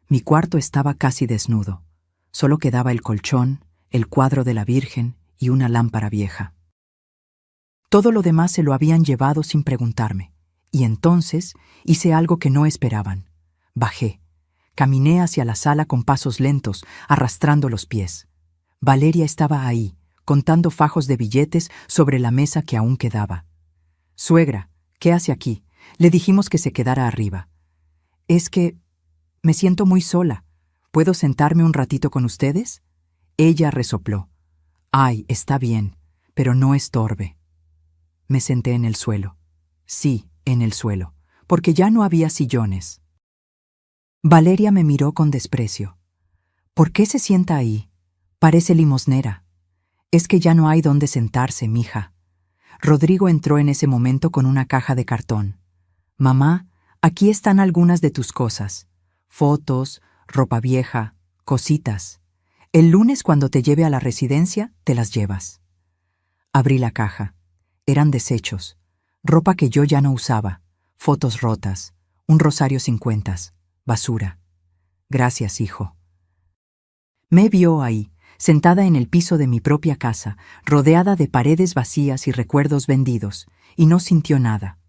Mi cuarto estaba casi desnudo. Solo quedaba el colchón, el cuadro de la Virgen y una lámpara vieja. Todo lo demás se lo habían llevado sin preguntarme. Y entonces hice algo que no esperaban. Bajé. Caminé hacia la sala con pasos lentos, arrastrando los pies. Valeria estaba ahí, contando fajos de billetes sobre la mesa que aún quedaba. «Suegra, ¿qué hace aquí? Le dijimos que se quedara arriba». «Es que me siento muy sola. ¿Puedo sentarme un ratito con ustedes?» Ella resopló. «Ay, está bien, pero no estorbe». Me senté en el suelo. Sí, en el suelo, porque ya no había sillones. Valeria me miró con desprecio. ¿Por qué se sienta ahí? Parece limosnera. Es que ya no hay dónde sentarse, mija. Rodrigo entró en ese momento con una caja de cartón. Mamá, aquí están algunas de tus cosas. Fotos, ropa vieja, cositas. El lunes cuando te lleve a la residencia, te las llevas. Abrí la caja. Eran desechos. Ropa que yo ya no usaba. Fotos rotas. Un rosario 50. Basura. Gracias, hijo. Me vio ahí, sentada en el piso de mi propia casa, rodeada de paredes vacías y recuerdos vendidos, y no sintió nada.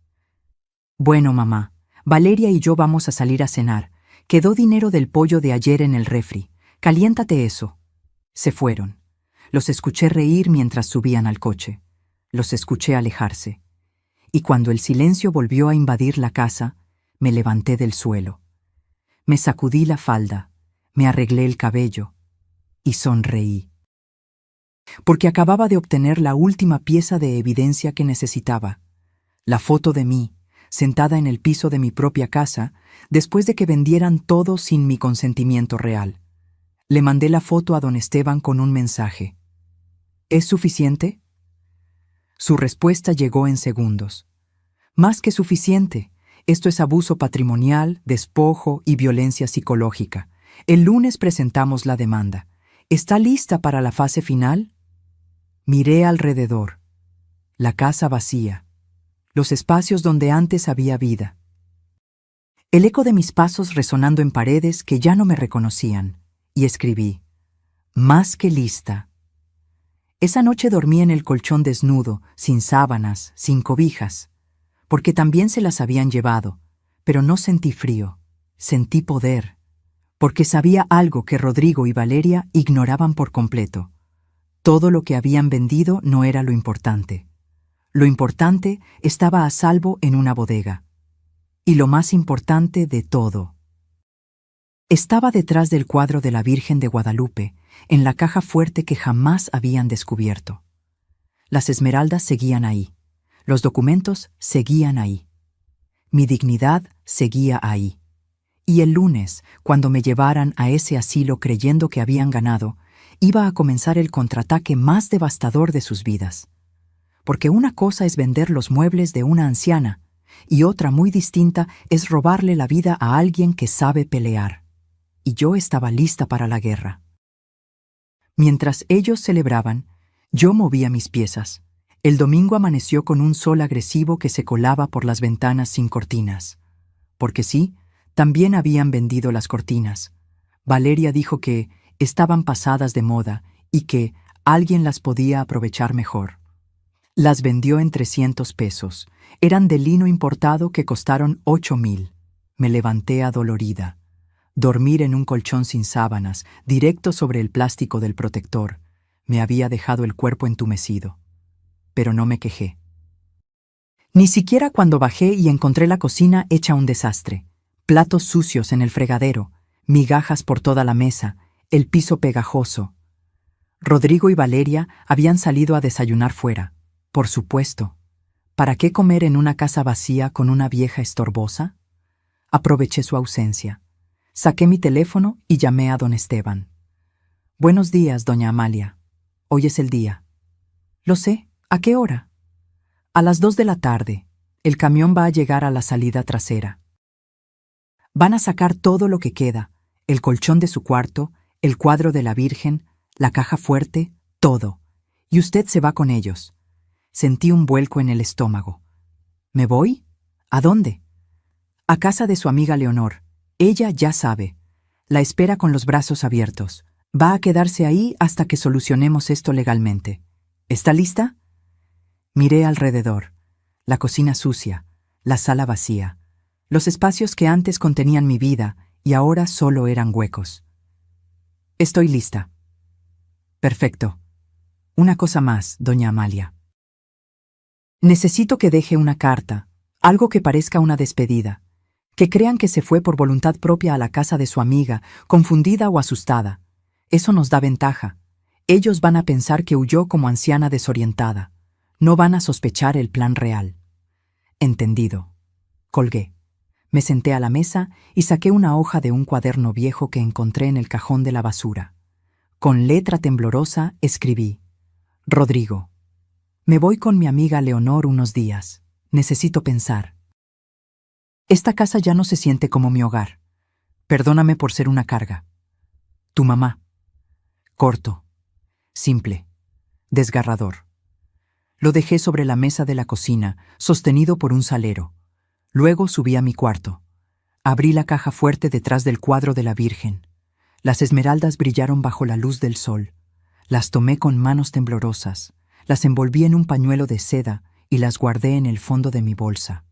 Bueno, mamá, Valeria y yo vamos a salir a cenar. Quedó dinero del pollo de ayer en el refri. Caliéntate eso. Se fueron. Los escuché reír mientras subían al coche. Los escuché alejarse. Y cuando el silencio volvió a invadir la casa, me levanté del suelo. Me sacudí la falda, me arreglé el cabello y sonreí. Porque acababa de obtener la última pieza de evidencia que necesitaba. La foto de mí, sentada en el piso de mi propia casa, después de que vendieran todo sin mi consentimiento real. Le mandé la foto a don Esteban con un mensaje. ¿Es suficiente? Su respuesta llegó en segundos. Más que suficiente. Esto es abuso patrimonial, despojo y violencia psicológica. El lunes presentamos la demanda. ¿Está lista para la fase final? Miré alrededor. La casa vacía. Los espacios donde antes había vida. El eco de mis pasos resonando en paredes que ya no me reconocían. Y escribí: más que lista. Esa noche dormí en el colchón desnudo, sin sábanas, sin cobijas, porque también se las habían llevado, pero no sentí frío, sentí poder, porque sabía algo que Rodrigo y Valeria ignoraban por completo. Todo lo que habían vendido no era lo importante. Lo importante estaba a salvo en una bodega. Y lo más importante de todo, estaba detrás del cuadro de la Virgen de Guadalupe, en la caja fuerte que jamás habían descubierto. Las esmeraldas seguían ahí. Los documentos seguían ahí. Mi dignidad seguía ahí. Y el lunes, cuando me llevaran a ese asilo creyendo que habían ganado, iba a comenzar el contraataque más devastador de sus vidas. Porque una cosa es vender los muebles de una anciana, y otra muy distinta es robarle la vida a alguien que sabe pelear. Y yo estaba lista para la guerra. Mientras ellos celebraban, yo movía mis piezas. El domingo amaneció con un sol agresivo que se colaba por las ventanas sin cortinas. Porque sí, también habían vendido las cortinas. Valeria dijo que estaban pasadas de moda y que alguien las podía aprovechar mejor. Las vendió en 300 pesos. Eran de lino importado que costaron 8,000. Me levanté adolorida. Dormir en un colchón sin sábanas, directo sobre el plástico del protector, me había dejado el cuerpo entumecido. Pero no me quejé. Ni siquiera cuando bajé y encontré la cocina hecha un desastre. Platos sucios en el fregadero, migajas por toda la mesa, el piso pegajoso. Rodrigo y Valeria habían salido a desayunar fuera. Por supuesto. ¿Para qué comer en una casa vacía con una vieja estorbosa? Aproveché su ausencia. Saqué mi teléfono y llamé a don Esteban. Buenos días, doña Amalia. Hoy es el día. Lo sé. ¿A qué hora? A las 2 de la tarde. El camión va a llegar a la salida trasera. Van a sacar todo lo que queda, el colchón de su cuarto, el cuadro de la Virgen, la caja fuerte, todo. Y usted se va con ellos. Sentí un vuelco en el estómago. ¿Me voy? ¿A dónde? A casa de su amiga Leonor. Ella ya sabe. La espera con los brazos abiertos. Va a quedarse ahí hasta que solucionemos esto legalmente. ¿Está lista? Miré alrededor. La cocina sucia, la sala vacía, los espacios que antes contenían mi vida y ahora solo eran huecos. Estoy lista. Perfecto. Una cosa más, doña Amalia. Necesito que deje una carta, algo que parezca una despedida. Que crean que se fue por voluntad propia a la casa de su amiga, confundida o asustada. Eso nos da ventaja. Ellos van a pensar que huyó como anciana desorientada. No van a sospechar el plan real. Entendido. Colgué. Me senté a la mesa y saqué una hoja de un cuaderno viejo que encontré en el cajón de la basura. Con letra temblorosa escribí: Rodrigo, me voy con mi amiga Leonor unos días. Necesito pensar. Esta casa ya no se siente como mi hogar. Perdóname por ser una carga. Tu mamá. Corto. Simple. Desgarrador. Lo dejé sobre la mesa de la cocina, sostenido por un salero. Luego subí a mi cuarto. Abrí la caja fuerte detrás del cuadro de la Virgen. Las esmeraldas brillaron bajo la luz del sol. Las tomé con manos temblorosas, las envolví en un pañuelo de seda y las guardé en el fondo de mi bolsa.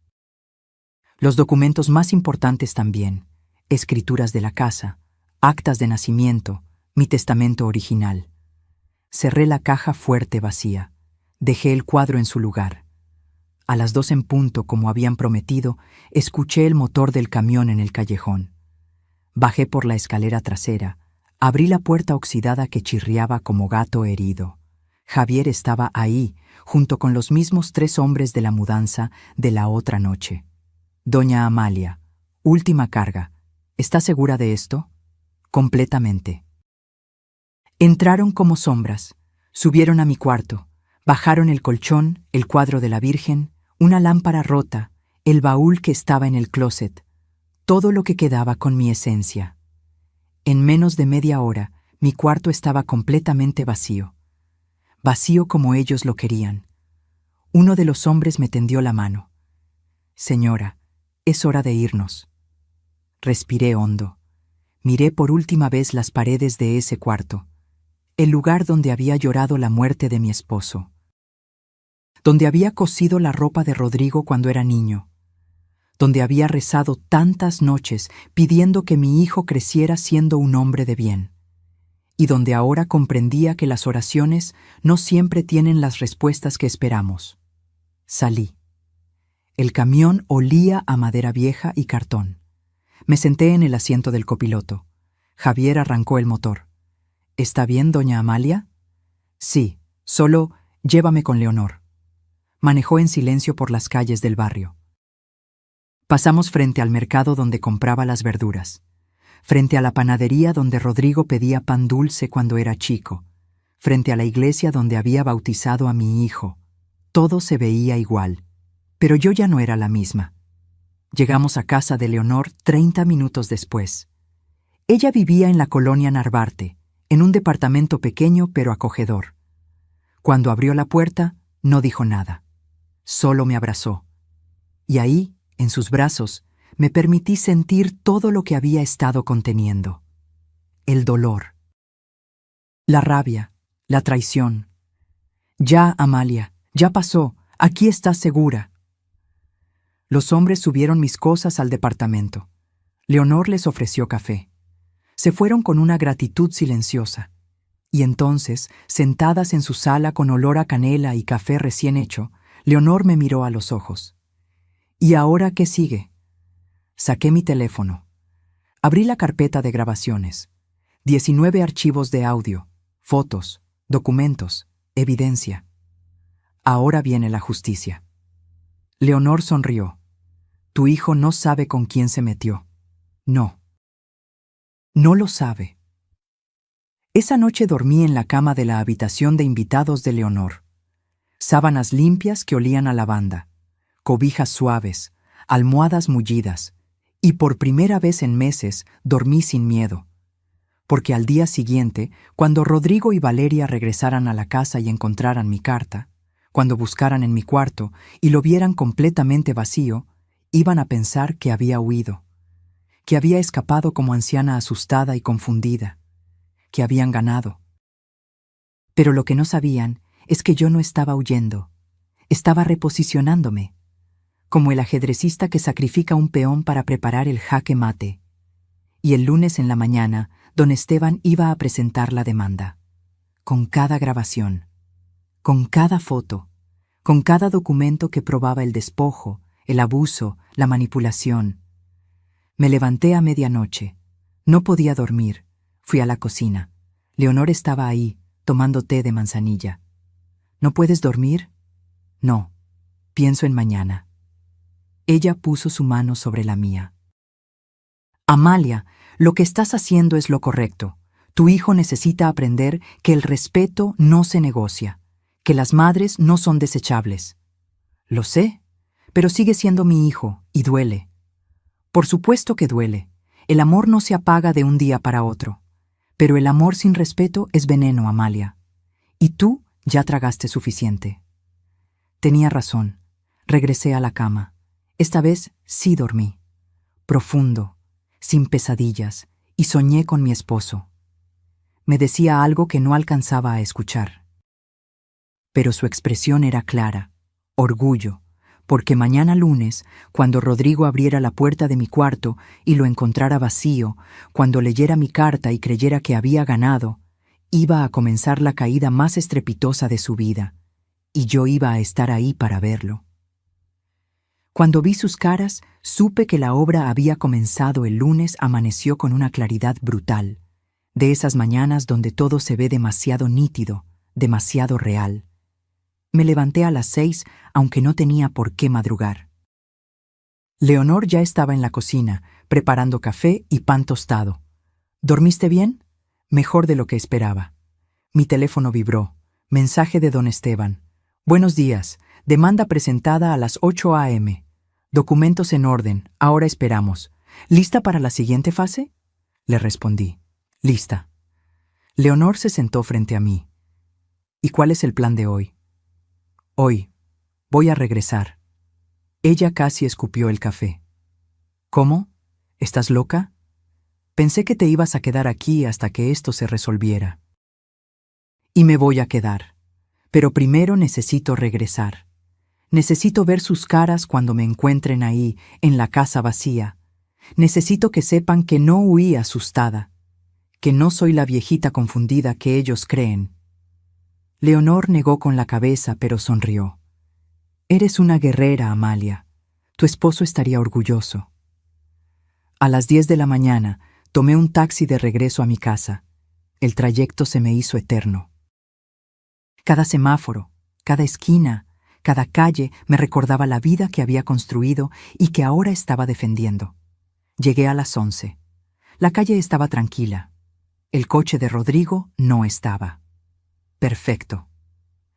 Los documentos más importantes también: escrituras de la casa, actas de nacimiento, mi testamento original. Cerré la caja fuerte vacía. Dejé el cuadro en su lugar. A las 2 en punto, como habían prometido, escuché el motor del camión en el callejón. Bajé por la escalera trasera. Abrí la puerta oxidada que chirriaba como gato herido. Javier estaba ahí, junto con los mismos 3 hombres de la mudanza de la otra noche. Doña Amalia, última carga. ¿Está segura de esto? Completamente. Entraron como sombras. Subieron a mi cuarto. Bajaron el colchón, el cuadro de la Virgen, una lámpara rota, el baúl que estaba en el closet. Todo lo que quedaba con mi esencia. En menos de media hora, mi cuarto estaba completamente vacío. Vacío como ellos lo querían. Uno de los hombres me tendió la mano. Señora, es hora de irnos. Respiré hondo. Miré por última vez las paredes de ese cuarto, el lugar donde había llorado la muerte de mi esposo, donde había cosido la ropa de Rodrigo cuando era niño, donde había rezado tantas noches pidiendo que mi hijo creciera siendo un hombre de bien, y donde ahora comprendía que las oraciones no siempre tienen las respuestas que esperamos. Salí. El camión olía a madera vieja y cartón. Me senté en el asiento del copiloto. Javier arrancó el motor. ¿Está bien, doña Amalia? Sí, solo llévame con Leonor. Manejó en silencio por las calles del barrio. Pasamos frente al mercado donde compraba las verduras, frente a la panadería donde Rodrigo pedía pan dulce cuando era chico, frente a la iglesia donde había bautizado a mi hijo. Todo se veía igual, pero yo ya no era la misma. Llegamos a casa de Leonor 30 minutos después. Ella vivía en la colonia Narvarte, en un departamento pequeño pero acogedor. Cuando abrió la puerta, no dijo nada. Solo me abrazó. Y ahí, en sus brazos, me permití sentir todo lo que había estado conteniendo. El dolor. La rabia, la traición. Ya, Amalia, ya pasó, aquí estás segura. Los hombres subieron mis cosas al departamento. Leonor les ofreció café. Se fueron con una gratitud silenciosa. Y entonces, sentadas en su sala con olor a canela y café recién hecho, Leonor me miró a los ojos. ¿Y ahora qué sigue? Saqué mi teléfono. Abrí la carpeta de grabaciones. 19 archivos de audio, fotos, documentos, evidencia. Ahora viene la justicia. Leonor sonrió. Tu hijo no sabe con quién se metió. No. No lo sabe. Esa noche dormí en la cama de la habitación de invitados de Leonor. Sábanas limpias que olían a lavanda, cobijas suaves, almohadas mullidas, y por primera vez en meses dormí sin miedo. Porque al día siguiente, cuando Rodrigo y Valeria regresaran a la casa y encontraran mi carta, cuando buscaran en mi cuarto y lo vieran completamente vacío, iban a pensar que había huido, que había escapado como anciana asustada y confundida, que habían ganado. Pero lo que no sabían es que yo no estaba huyendo, estaba reposicionándome, como el ajedrecista que sacrifica un peón para preparar el jaque mate. Y el lunes en la mañana, don Esteban iba a presentar la demanda, con cada grabación, con cada foto, con cada documento que probaba el despojo, el abuso, la manipulación. Me levanté a medianoche. No podía dormir. Fui a la cocina. Leonor estaba ahí, tomando té de manzanilla. ¿No puedes dormir? No. Pienso en mañana. Ella puso su mano sobre la mía. Amalia, lo que estás haciendo es lo correcto. Tu hijo necesita aprender que el respeto no se negocia, que las madres no son desechables. Lo sé, pero sigue siendo mi hijo y duele. Por supuesto que duele. El amor no se apaga de un día para otro. Pero el amor sin respeto es veneno, Amalia. Y tú ya tragaste suficiente. Tenía razón. Regresé a la cama. Esta vez sí dormí. Profundo, sin pesadillas, y soñé con mi esposo. Me decía algo que no alcanzaba a escuchar. Pero su expresión era clara, orgullo, porque mañana lunes, cuando Rodrigo abriera la puerta de mi cuarto y lo encontrara vacío, cuando leyera mi carta y creyera que había ganado, iba a comenzar la caída más estrepitosa de su vida, y yo iba a estar ahí para verlo. Cuando vi sus caras, supe que la obra había comenzado el lunes. Amaneció con una claridad brutal, de esas mañanas donde todo se ve demasiado nítido, demasiado real. Me levanté a las 6, aunque no tenía por qué madrugar. Leonor ya estaba en la cocina, preparando café y pan tostado. ¿Dormiste bien? Mejor de lo que esperaba. Mi teléfono vibró. Mensaje de don Esteban. Buenos días. Demanda presentada a las 8 a.m. Documentos en orden. Ahora esperamos. ¿Lista para la siguiente fase? Le respondí. Lista. Leonor se sentó frente a mí. ¿Y cuál es el plan de hoy? Hoy. Voy a regresar. Ella casi escupió el café. ¿Cómo? ¿Estás loca? Pensé que te ibas a quedar aquí hasta que esto se resolviera. Y me voy a quedar. Pero primero necesito regresar. Necesito ver sus caras cuando me encuentren ahí, en la casa vacía. Necesito que sepan que no huí asustada, que no soy la viejita confundida que ellos creen. Leonor negó con la cabeza, pero sonrió. Eres una guerrera, Amalia. Tu esposo estaría orgulloso. A las 10 de la mañana, tomé un taxi de regreso a mi casa. El trayecto se me hizo eterno. Cada semáforo, cada esquina, cada calle me recordaba la vida que había construido y que ahora estaba defendiendo. Llegué a las 11. La calle estaba tranquila. El coche de Rodrigo no estaba. Perfecto.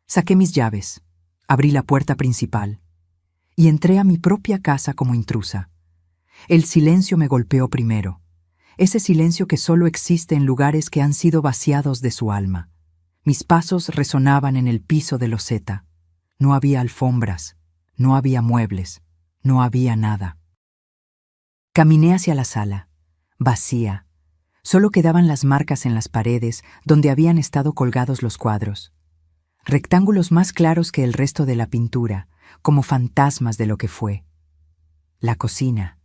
Saqué mis llaves, abrí la puerta principal y entré a mi propia casa como intrusa. El silencio me golpeó primero, ese silencio que solo existe en lugares que han sido vaciados de su alma. Mis pasos resonaban en el piso de loseta. No había alfombras, no había muebles, no había nada. Caminé hacia la sala, vacía. Solo quedaban las marcas en las paredes donde habían estado colgados los cuadros. Rectángulos más claros que el resto de la pintura, como fantasmas de lo que fue. La cocina.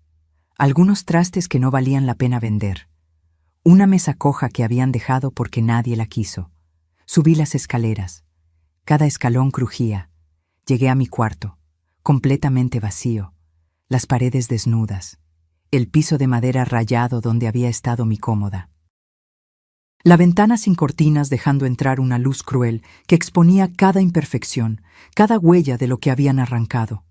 Algunos trastes que no valían la pena vender. Una mesa coja que habían dejado porque nadie la quiso. Subí las escaleras. Cada escalón crujía. Llegué a mi cuarto, completamente vacío, las paredes desnudas, el piso de madera rayado donde había estado mi cómoda. La ventana sin cortinas dejando entrar una luz cruel que exponía cada imperfección, cada huella de lo que habían arrancado.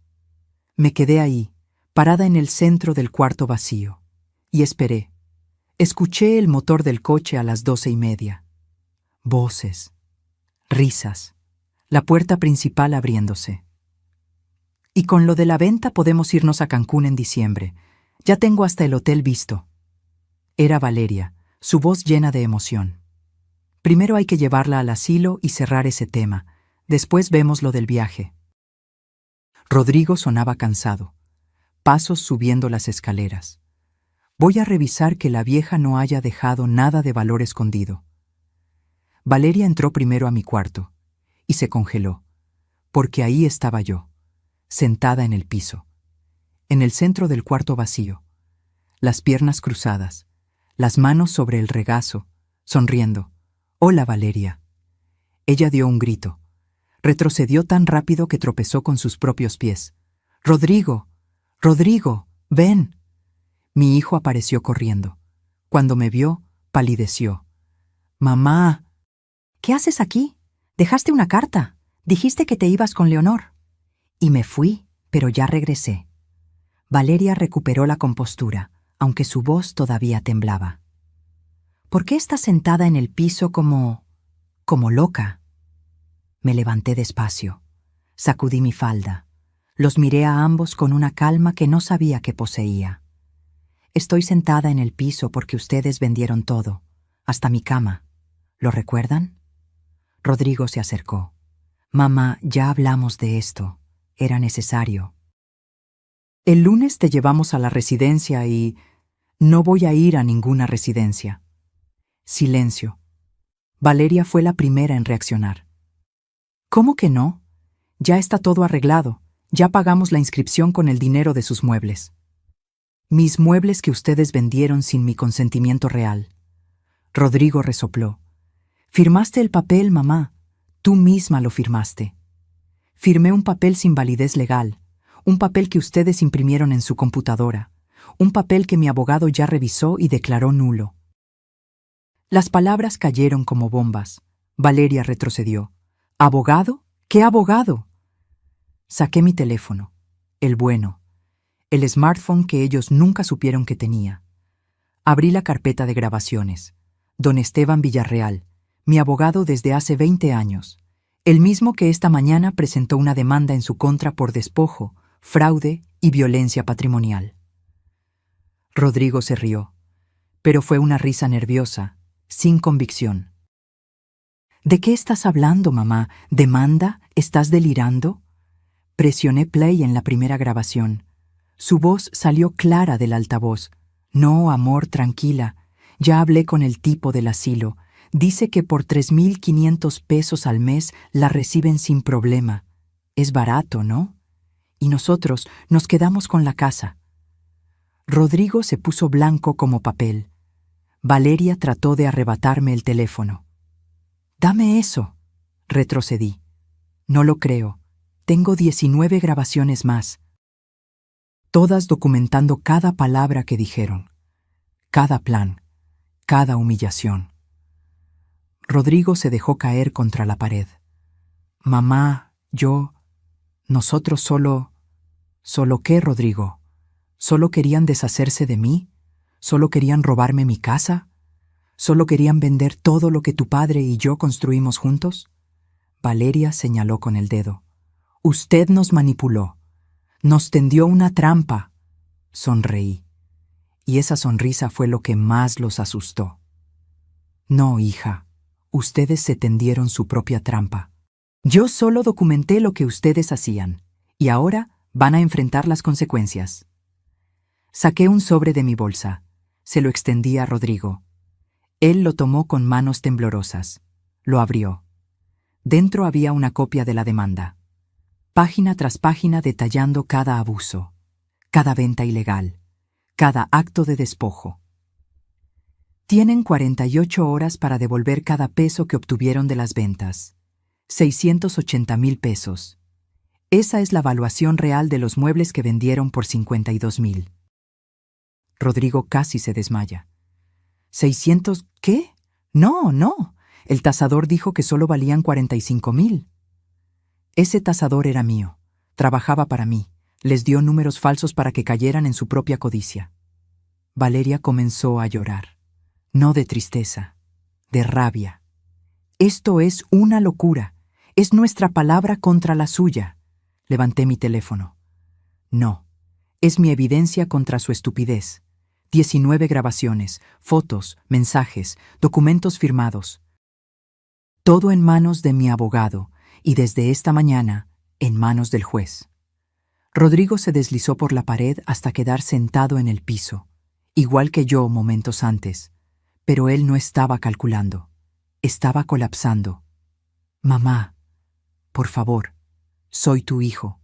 Me quedé ahí, parada en el centro del cuarto vacío, y esperé. Escuché el motor del coche a las 12:30. Voces, risas. La puerta principal abriéndose. Y con lo de la venta podemos irnos a Cancún en diciembre. Ya tengo hasta el hotel visto. Era Valeria, su voz llena de emoción. Primero hay que llevarla al asilo y cerrar ese tema. Después vemos lo del viaje. Rodrigo sonaba cansado. Pasos subiendo las escaleras. Voy a revisar que la vieja no haya dejado nada de valor escondido. Valeria entró primero a mi cuarto. Y se congeló, porque ahí estaba yo, sentada en el piso, en el centro del cuarto vacío, las piernas cruzadas, las manos sobre el regazo, sonriendo. «Hola, Valeria». Ella dio un grito. Retrocedió tan rápido que tropezó con sus propios pies. «¡Rodrigo! ¡Rodrigo! ¡Ven!». Mi hijo apareció corriendo. Cuando me vio, palideció. «¡Mamá!». «¿Qué haces aquí? Dejaste una carta. Dijiste que te ibas con Leonor». Y me fui, pero ya regresé. Valeria recuperó la compostura, aunque su voz todavía temblaba. ¿Por qué estás sentada en el piso como loca? Me levanté despacio, sacudí mi falda, los miré a ambos con una calma que no sabía que poseía. Estoy sentada en el piso porque ustedes vendieron todo, hasta mi cama. ¿Lo recuerdan? Rodrigo se acercó. Mamá, ya hablamos de esto. Era necesario. El lunes te llevamos a la residencia y... No voy a ir a ninguna residencia. Silencio. Valeria fue la primera en reaccionar. ¿Cómo que no? Ya está todo arreglado. Ya pagamos la inscripción con el dinero de sus muebles. Mis muebles que ustedes vendieron sin mi consentimiento real. Rodrigo resopló. Firmaste el papel, mamá. Tú misma lo firmaste. Firmé un papel sin validez legal, un papel que ustedes imprimieron en su computadora, un papel que mi abogado ya revisó y declaró nulo. Las palabras cayeron como bombas. Valeria retrocedió. ¿Abogado? ¿Qué abogado? Saqué mi teléfono, el bueno, el smartphone que ellos nunca supieron que tenía. Abrí la carpeta de grabaciones. Don Esteban Villarreal, mi abogado desde hace 20 años, el mismo que esta mañana presentó una demanda en su contra por despojo, fraude y violencia patrimonial. Rodrigo se rió, pero fue una risa nerviosa, sin convicción. ¿De qué estás hablando, mamá? ¿Demanda? ¿Estás delirando? Presioné play en la primera grabación. Su voz salió clara del altavoz. No, amor, tranquila. Ya hablé con el tipo del asilo. Dice que por 3.500 pesos al mes la reciben sin problema. Es barato, ¿no? Y nosotros nos quedamos con la casa. Rodrigo se puso blanco como papel. Valeria trató de arrebatarme el teléfono. «Dame eso», retrocedí. «No lo creo. Tengo 19 grabaciones más. Todas documentando cada palabra que dijeron, cada plan, cada humillación». Rodrigo se dejó caer contra la pared. «Mamá, nosotros solo... ¿Solo qué, Rodrigo? ¿Solo querían deshacerse de mí? ¿Solo querían robarme mi casa? ¿Solo querían vender todo lo que tu padre y yo construimos juntos?» Valeria señaló con el dedo. «Usted nos manipuló. Nos tendió una trampa». Sonreí. Y esa sonrisa fue lo que más los asustó. «No, hija. Ustedes se tendieron su propia trampa. Yo solo documenté lo que ustedes hacían, y ahora van a enfrentar las consecuencias». Saqué un sobre de mi bolsa. Se lo extendí a Rodrigo. Él lo tomó con manos temblorosas. Lo abrió. Dentro había una copia de la demanda. Página tras página detallando cada abuso, cada venta ilegal, cada acto de despojo. Tienen 48 horas para devolver cada peso que obtuvieron de las ventas. 680,000 pesos. Esa es la valuación real de los muebles que vendieron por 52,000. Rodrigo casi se desmaya. ¿600 qué? No. El tasador dijo que solo valían 45,000. Ese tasador era mío. Trabajaba para mí. Les dio números falsos para que cayeran en su propia codicia. Valeria comenzó a llorar. No de tristeza, de rabia. Esto es una locura. Es nuestra palabra contra la suya. Levanté mi teléfono. No, es mi evidencia contra su estupidez. 19 grabaciones, fotos, mensajes, documentos firmados. Todo en manos de mi abogado y desde esta mañana en manos del juez. Rodrigo se deslizó por la pared hasta quedar sentado en el piso, igual que yo momentos antes, pero él no estaba calculando. Estaba colapsando. «Mamá, por favor, soy tu hijo.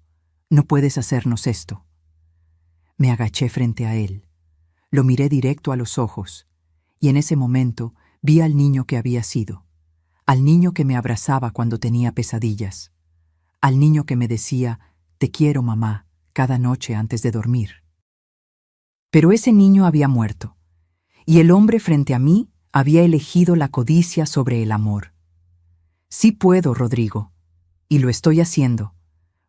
No puedes hacernos esto». Me agaché frente a él. Lo miré directo a los ojos, y en ese momento vi al niño que había sido, al niño que me abrazaba cuando tenía pesadillas, al niño que me decía, «Te quiero, mamá», cada noche antes de dormir. Pero ese niño había muerto, y el hombre frente a mí había elegido la codicia sobre el amor. Sí puedo, Rodrigo, y lo estoy haciendo,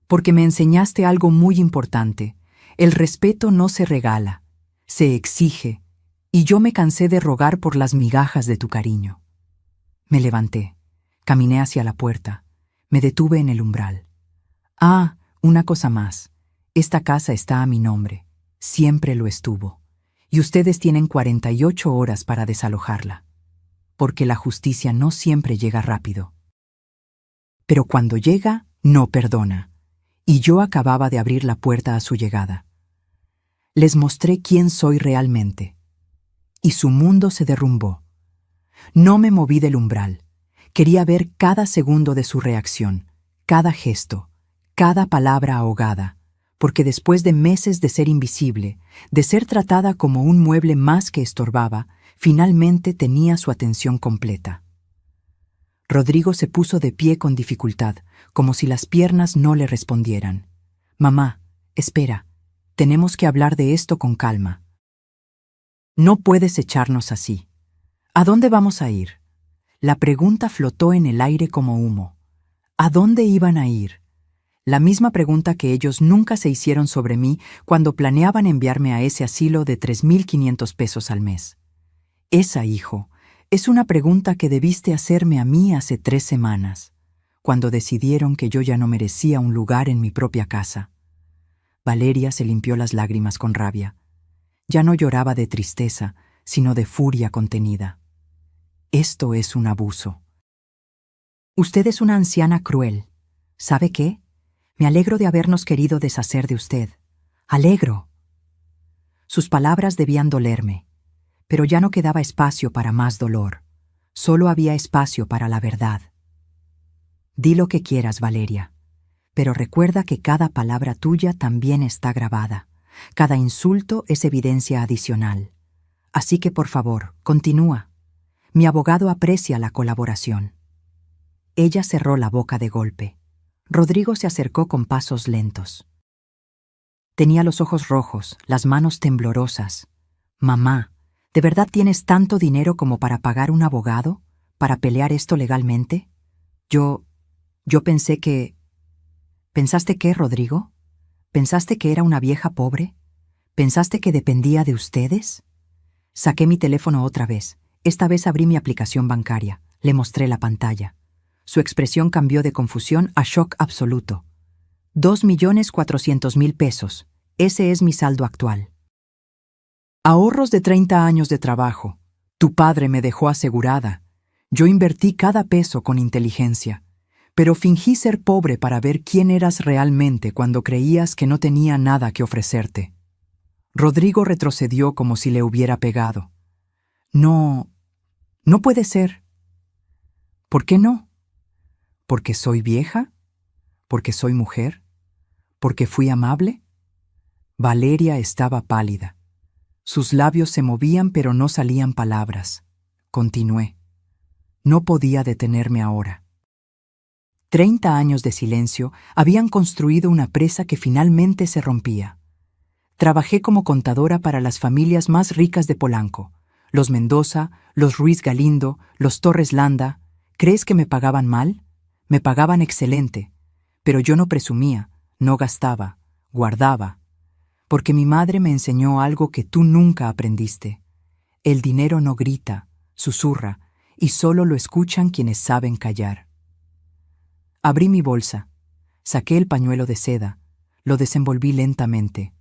porque me enseñaste algo muy importante. El respeto no se regala, se exige, y yo me cansé de rogar por las migajas de tu cariño. Me levanté, caminé hacia la puerta, me detuve en el umbral. Ah, una cosa más. Esta casa está a mi nombre, siempre lo estuvo, y ustedes tienen 48 horas para desalojarla, porque la justicia no siempre llega rápido. Pero cuando llega, no perdona, y yo acababa de abrir la puerta a su llegada. Les mostré quién soy realmente, y su mundo se derrumbó. No me moví del umbral. Quería ver cada segundo de su reacción, cada gesto, cada palabra ahogada, porque después de meses de ser invisible, de ser tratada como un mueble más que estorbaba, finalmente tenía su atención completa. Rodrigo se puso de pie con dificultad, como si las piernas no le respondieran. «Mamá, espera, tenemos que hablar de esto con calma. No puedes echarnos así. ¿A dónde vamos a ir?» La pregunta flotó en el aire como humo. ¿A dónde iban a ir? La misma pregunta que ellos nunca se hicieron sobre mí cuando planeaban enviarme a ese asilo de 3.500 pesos al mes. Esa, hijo, es una pregunta que debiste hacerme a mí hace 3 semanas, cuando decidieron que yo ya no merecía un lugar en mi propia casa. Valeria se limpió las lágrimas con rabia. Ya no lloraba de tristeza, sino de furia contenida. Esto es un abuso. Usted es una anciana cruel. ¿Sabe qué? Me alegro de habernos querido deshacer de usted. Alegro. Sus palabras debían dolerme, pero ya no quedaba espacio para más dolor. Solo había espacio para la verdad. Di lo que quieras, Valeria, pero recuerda que cada palabra tuya también está grabada. Cada insulto es evidencia adicional. Así que, por favor, continúa. Mi abogado aprecia la colaboración. Ella cerró la boca de golpe. Rodrigo se acercó con pasos lentos. Tenía los ojos rojos, las manos temblorosas. «Mamá, ¿de verdad tienes tanto dinero como para pagar un abogado? ¿Para pelear esto legalmente? Yo pensé que... ¿Pensaste qué, Rodrigo? ¿Pensaste que era una vieja pobre? ¿Pensaste que dependía de ustedes?» Saqué mi teléfono otra vez. Esta vez abrí mi aplicación bancaria. Le mostré la pantalla. Su expresión cambió de confusión a shock absoluto. 2.400.000 pesos. Ese es mi saldo actual. Ahorros de 30 años de trabajo. Tu padre me dejó asegurada. Yo invertí cada peso con inteligencia, pero fingí ser pobre para ver quién eras realmente cuando creías que no tenía nada que ofrecerte. Rodrigo retrocedió como si le hubiera pegado. No puede ser. ¿Por qué no? ¿Porque soy vieja? ¿Porque soy mujer? ¿Porque fui amable? Valeria estaba pálida. Sus labios se movían pero no salían palabras. Continué. No podía detenerme ahora. 30 años de silencio habían construido una presa que finalmente se rompía. Trabajé como contadora para las familias más ricas de Polanco. Los Mendoza, los Ruiz Galindo, los Torres Landa. ¿Crees que me pagaban mal? Me pagaban excelente, pero yo no presumía, no gastaba, guardaba, porque mi madre me enseñó algo que tú nunca aprendiste. El dinero no grita, susurra, y solo lo escuchan quienes saben callar. Abrí mi bolsa, saqué el pañuelo de seda, lo desenvolví lentamente.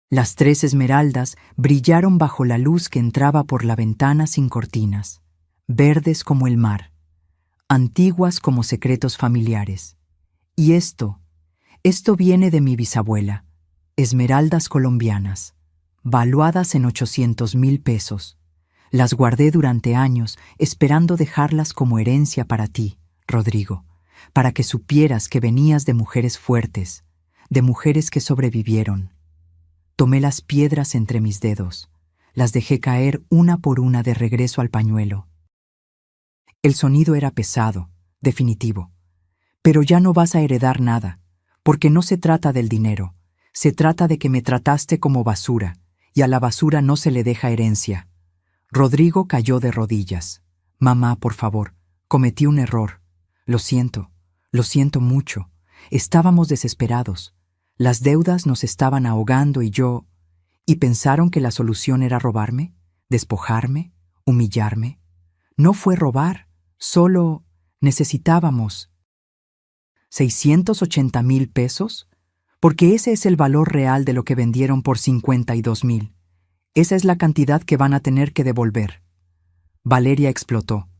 Las 3 esmeraldas brillaron bajo la luz que entraba por la ventana sin cortinas, verdes como el mar, antiguas como secretos familiares. Y esto viene de mi bisabuela, esmeraldas colombianas, valuadas en 800.000 pesos. Las guardé durante años, esperando dejarlas como herencia para ti, Rodrigo, para que supieras que venías de mujeres fuertes, de mujeres que sobrevivieron. Tomé las piedras entre mis dedos, las dejé caer una por una de regreso al pañuelo. El sonido era pesado, definitivo. Pero ya no vas a heredar nada, porque no se trata del dinero, se trata de que me trataste como basura, y a la basura no se le deja herencia. Rodrigo cayó de rodillas. Mamá, por favor, cometí un error. Lo siento mucho. Estábamos desesperados. Las deudas nos estaban ahogando y pensaron que la solución era robarme, despojarme, humillarme. No fue robar, solo necesitábamos 680,000 pesos, porque ese es el valor real de lo que vendieron por 52,000. Esa es la cantidad que van a tener que devolver. Valeria explotó.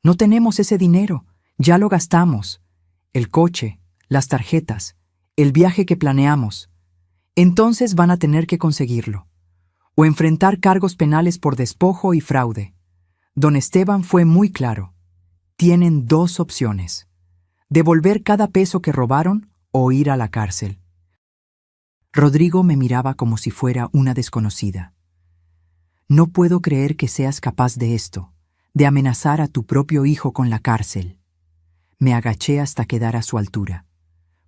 No tenemos ese dinero, ya lo gastamos. El coche, las tarjetas, el viaje que planeamos. Entonces van a tener que conseguirlo. O enfrentar cargos penales por despojo y fraude. Don Esteban fue muy claro. Tienen 2 opciones: devolver cada peso que robaron o ir a la cárcel. Rodrigo me miraba como si fuera una desconocida. No puedo creer que seas capaz de esto, de amenazar a tu propio hijo con la cárcel. Me agaché hasta quedar a su altura.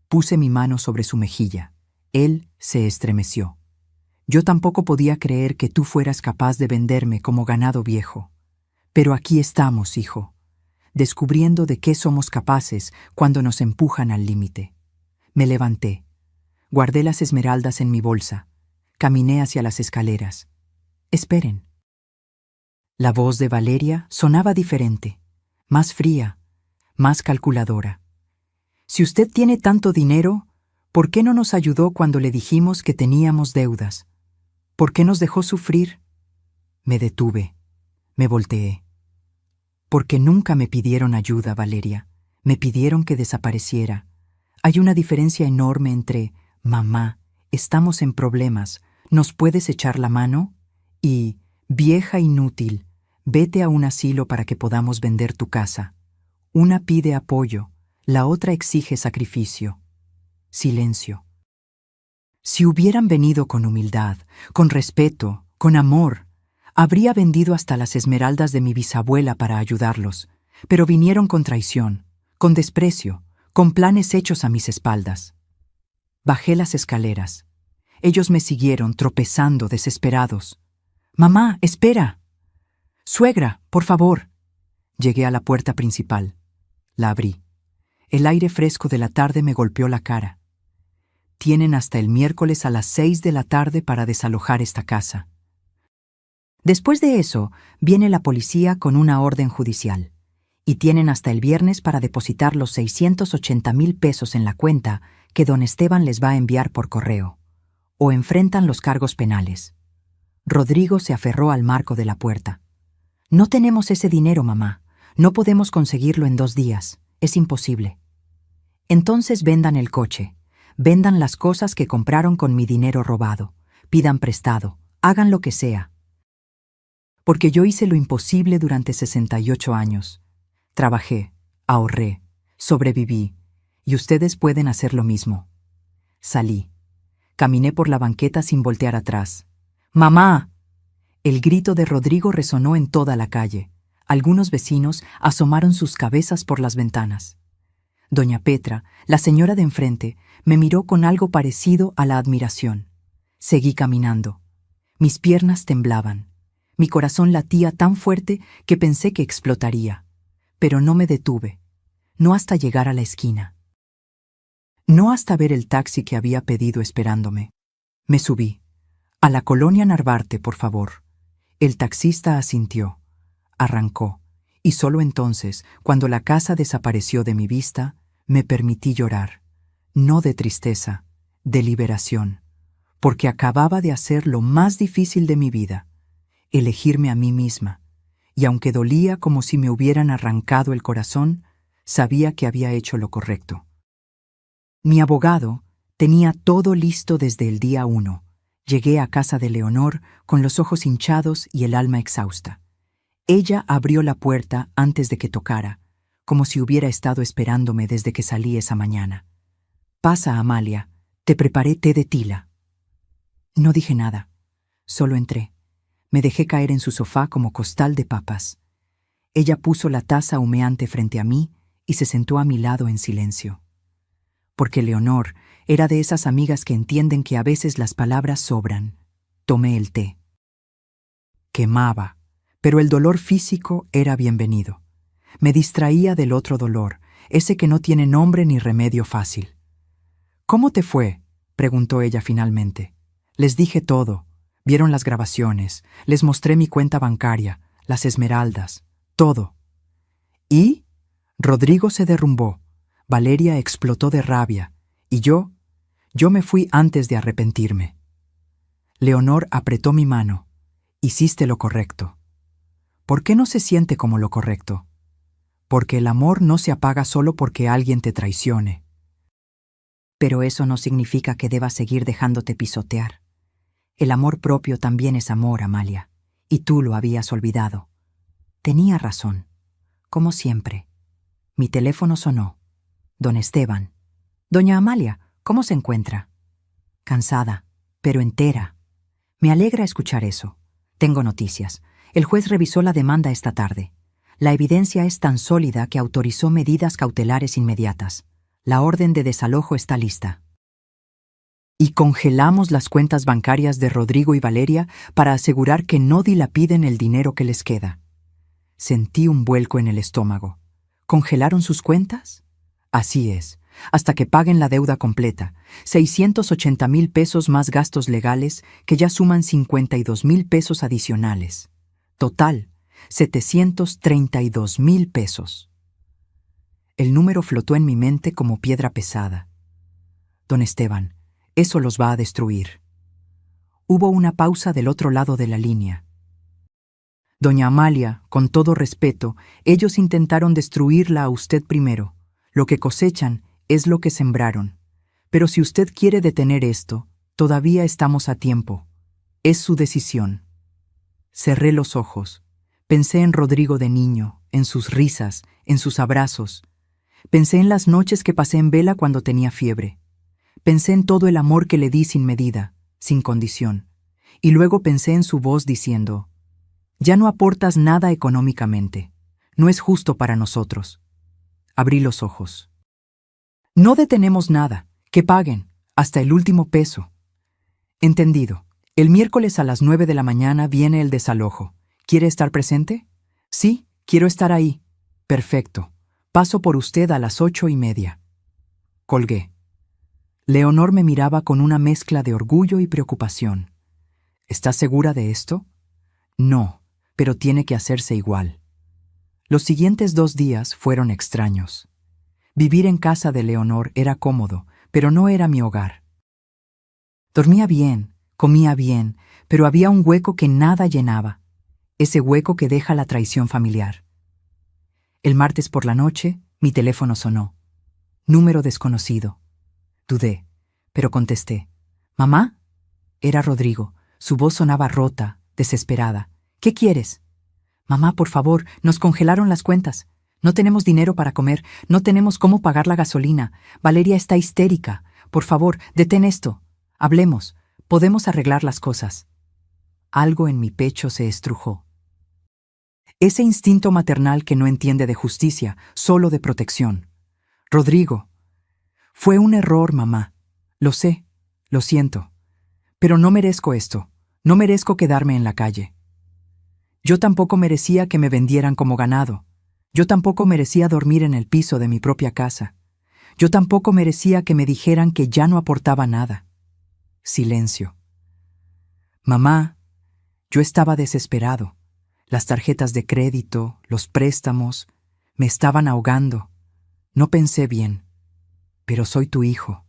Puse mi mano sobre su mejilla. Él se estremeció. Yo tampoco podía creer que tú fueras capaz de venderme como ganado viejo. Pero aquí estamos, hijo, descubriendo de qué somos capaces cuando nos empujan al límite. Me levanté. Guardé las esmeraldas en mi bolsa. Caminé hacia las escaleras. Esperen. La voz de Valeria sonaba diferente, más fría, más calculadora. Si usted tiene tanto dinero, ¿por qué no nos ayudó cuando le dijimos que teníamos deudas? ¿Por qué nos dejó sufrir? Me detuve. Me volteé. Porque nunca me pidieron ayuda, Valeria. Me pidieron que desapareciera. Hay una diferencia enorme entre «Mamá, estamos en problemas, ¿nos puedes echar la mano?» y «Vieja inútil, vete a un asilo para que podamos vender tu casa». Una pide apoyo, la otra exige sacrificio. Silencio. Si hubieran venido con humildad, con respeto, con amor, habría vendido hasta las esmeraldas de mi bisabuela para ayudarlos, pero vinieron con traición, con desprecio, con planes hechos a mis espaldas. Bajé las escaleras. Ellos me siguieron, tropezando, desesperados. «Mamá, espera». «Suegra, por favor». Llegué a la puerta principal. La abrí. El aire fresco de la tarde me golpeó la cara. Tienen hasta el miércoles a las 6 de la tarde para desalojar esta casa. Después de eso, viene la policía con una orden judicial. Y tienen hasta el viernes para depositar los 680,000 pesos en la cuenta que don Esteban les va a enviar por correo. O enfrentan los cargos penales. Rodrigo se aferró al marco de la puerta. «No tenemos ese dinero, mamá. No podemos conseguirlo en 2 días. Es imposible». «Entonces vendan el coche. Vendan las cosas que compraron con mi dinero robado. Pidan prestado. Hagan lo que sea. Porque yo hice lo imposible durante 68 años. Trabajé, ahorré, sobreviví, y ustedes pueden hacer lo mismo». Salí. Caminé por la banqueta sin voltear atrás. «¡Mamá!». El grito de Rodrigo resonó en toda la calle. Algunos vecinos asomaron sus cabezas por las ventanas. Doña Petra, la señora de enfrente, me miró con algo parecido a la admiración. Seguí caminando. Mis piernas temblaban. Mi corazón latía tan fuerte que pensé que explotaría. Pero no me detuve. No hasta llegar a la esquina. No hasta ver el taxi que había pedido esperándome. Me subí. «A la colonia Narvarte, por favor». El taxista asintió. Arrancó. Y solo entonces, cuando la casa desapareció de mi vista, me permití llorar. No de tristeza, de liberación. Porque acababa de hacer lo más difícil de mi vida. Elegirme a mí misma. Y aunque dolía como si me hubieran arrancado el corazón, sabía que había hecho lo correcto. Mi abogado tenía todo listo desde el día 1. Llegué a casa de Leonor con los ojos hinchados y el alma exhausta. Ella abrió la puerta antes de que tocara, como si hubiera estado esperándome desde que salí esa mañana. «Pasa, Amalia, te preparé té de tila». No dije nada, solo entré. Me dejé caer en su sofá como costal de papas. Ella puso la taza humeante frente a mí y se sentó a mi lado en silencio. Porque Leonor era de esas amigas que entienden que a veces las palabras sobran. Tomé el té. Quemaba, pero el dolor físico era bienvenido. Me distraía del otro dolor, ese que no tiene nombre ni remedio fácil. «¿Cómo te fue?», preguntó ella finalmente. Les dije todo. Vieron las grabaciones, les mostré mi cuenta bancaria, las esmeraldas, todo. ¿Y? Rodrigo se derrumbó, Valeria explotó de rabia, y yo me fui antes de arrepentirme. Leonor apretó mi mano. Hiciste lo correcto. ¿Por qué no se siente como lo correcto? Porque el amor no se apaga solo porque alguien te traicione. Pero eso no significa que debas seguir dejándote pisotear. El amor propio también es amor, Amalia, y tú lo habías olvidado. Tenía razón, como siempre. Mi teléfono sonó. Don Esteban. Doña Amalia, ¿cómo se encuentra? Cansada, pero entera. Me alegra escuchar eso. Tengo noticias. El juez revisó la demanda esta tarde. La evidencia es tan sólida que autorizó medidas cautelares inmediatas. La orden de desalojo está lista. Y congelamos las cuentas bancarias de Rodrigo y Valeria para asegurar que no dilapiden el dinero que les queda. Sentí un vuelco en el estómago. ¿Congelaron sus cuentas? Así es, hasta que paguen la deuda completa, 680,000 pesos más gastos legales que ya suman 52,000 pesos adicionales. Total, 732,000 pesos. El número flotó en mi mente como piedra pesada. Don Esteban, eso los va a destruir. Hubo una pausa del otro lado de la línea. Doña Amalia, con todo respeto, ellos intentaron destruirla a usted primero. Lo que cosechan es lo que sembraron. Pero si usted quiere detener esto, todavía estamos a tiempo. Es su decisión. Cerré los ojos. Pensé en Rodrigo de niño, en sus risas, en sus abrazos. Pensé en las noches que pasé en vela cuando tenía fiebre. Pensé en todo el amor que le di sin medida, sin condición. Y luego pensé en su voz diciendo: «Ya no aportas nada económicamente. No es justo para nosotros». Abrí los ojos. «No detenemos nada. Que paguen, hasta el último peso». «Entendido. El miércoles a las 9 de la mañana viene el desalojo. ¿Quiere estar presente?» «Sí, quiero estar ahí». «Perfecto. Paso por usted a las 8:30». Colgué. Leonor me miraba con una mezcla de orgullo y preocupación. ¿Estás segura de esto? No, pero tiene que hacerse igual. Los siguientes 2 días fueron extraños. Vivir en casa de Leonor era cómodo, pero no era mi hogar. Dormía bien, comía bien, pero había un hueco que nada llenaba. Ese hueco que deja la traición familiar. El martes por la noche, mi teléfono sonó. Número desconocido. Dudé, pero contesté. ¿Mamá? Era Rodrigo. Su voz sonaba rota, desesperada. ¿Qué quieres? Mamá, por favor, nos congelaron las cuentas. No tenemos dinero para comer, no tenemos cómo pagar la gasolina. Valeria está histérica. Por favor, detén esto. Hablemos. Podemos arreglar las cosas. Algo en mi pecho se estrujó. Ese instinto maternal que no entiende de justicia, solo de protección. Rodrigo. Fue un error, mamá. Lo sé, lo siento. Pero no merezco esto. No merezco quedarme en la calle. Yo tampoco merecía que me vendieran como ganado. Yo tampoco merecía dormir en el piso de mi propia casa. Yo tampoco merecía que me dijeran que ya no aportaba nada. Silencio. Mamá, yo estaba desesperado. Las tarjetas de crédito, los préstamos, me estaban ahogando. No pensé bien. Pero soy tu hijo.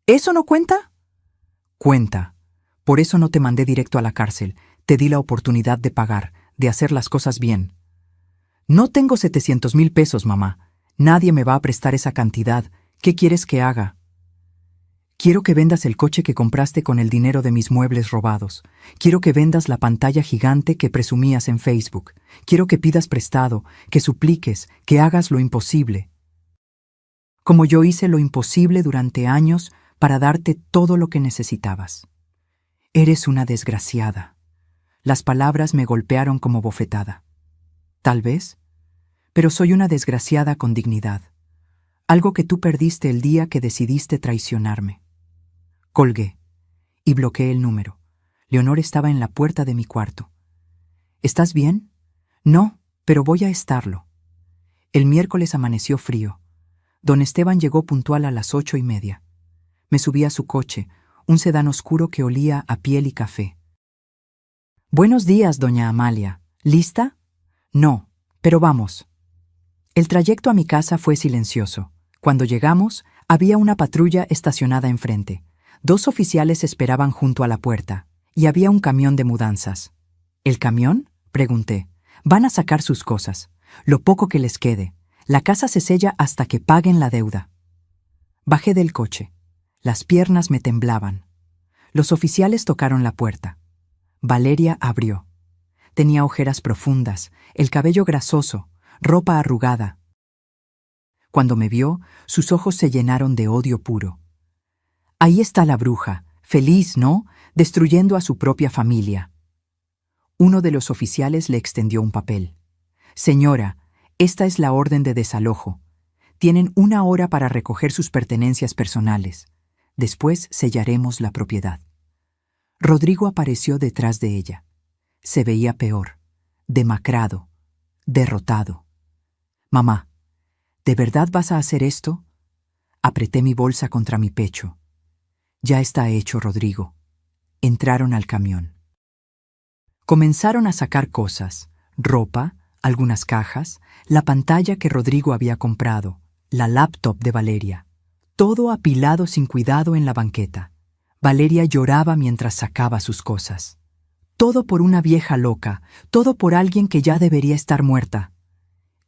¿Eso no cuenta? Cuenta. Por eso no te mandé directo a la cárcel. Te di la oportunidad de pagar, de hacer las cosas bien. No tengo 700,000 pesos, mamá. Nadie me va a prestar esa cantidad. ¿Qué quieres que haga? Quiero que vendas el coche que compraste con el dinero de mis muebles robados. Quiero que vendas la pantalla gigante que presumías en Facebook. Quiero que pidas prestado, que supliques, que hagas lo imposible. Como yo hice lo imposible durante años para darte todo lo que necesitabas. Eres una desgraciada. Las palabras me golpearon como bofetada. Tal vez, pero soy una desgraciada con dignidad. Algo que tú perdiste el día que decidiste traicionarme. Colgué y bloqueé el número. Leonor estaba en la puerta de mi cuarto. ¿Estás bien? No, pero voy a estarlo. El miércoles amaneció frío. Don Esteban llegó puntual a las 8:30. Me subí a su coche, un sedán oscuro que olía a piel y café. «Buenos días, doña Amalia. ¿Lista?» «No, pero vamos». El trayecto a mi casa fue silencioso. Cuando llegamos, había una patrulla estacionada enfrente. 2 oficiales esperaban junto a la puerta, y había un camión de mudanzas. ¿El camión?, pregunté. «Van a sacar sus cosas, lo poco que les quede. La casa se sella hasta que paguen la deuda». Bajé del coche. Las piernas me temblaban. Los oficiales tocaron la puerta. Valeria abrió. Tenía ojeras profundas, el cabello grasoso, ropa arrugada. Cuando me vio, sus ojos se llenaron de odio puro. «Ahí está la bruja, feliz, ¿no?, destruyendo a su propia familia». Uno de los oficiales le extendió un papel. «Señora, esta es la orden de desalojo. Tienen 1 hora para recoger sus pertenencias personales. Después sellaremos la propiedad». Rodrigo apareció detrás de ella. Se veía peor, demacrado, derrotado. «Mamá, ¿de verdad vas a hacer esto?». Apreté mi bolsa contra mi pecho. «Ya está hecho, Rodrigo». Entraron al camión. Comenzaron a sacar cosas: ropa, algunas cajas, la pantalla que Rodrigo había comprado, la laptop de Valeria. Todo apilado sin cuidado en la banqueta. Valeria lloraba mientras sacaba sus cosas. Todo por una vieja loca, todo por alguien que ya debería estar muerta.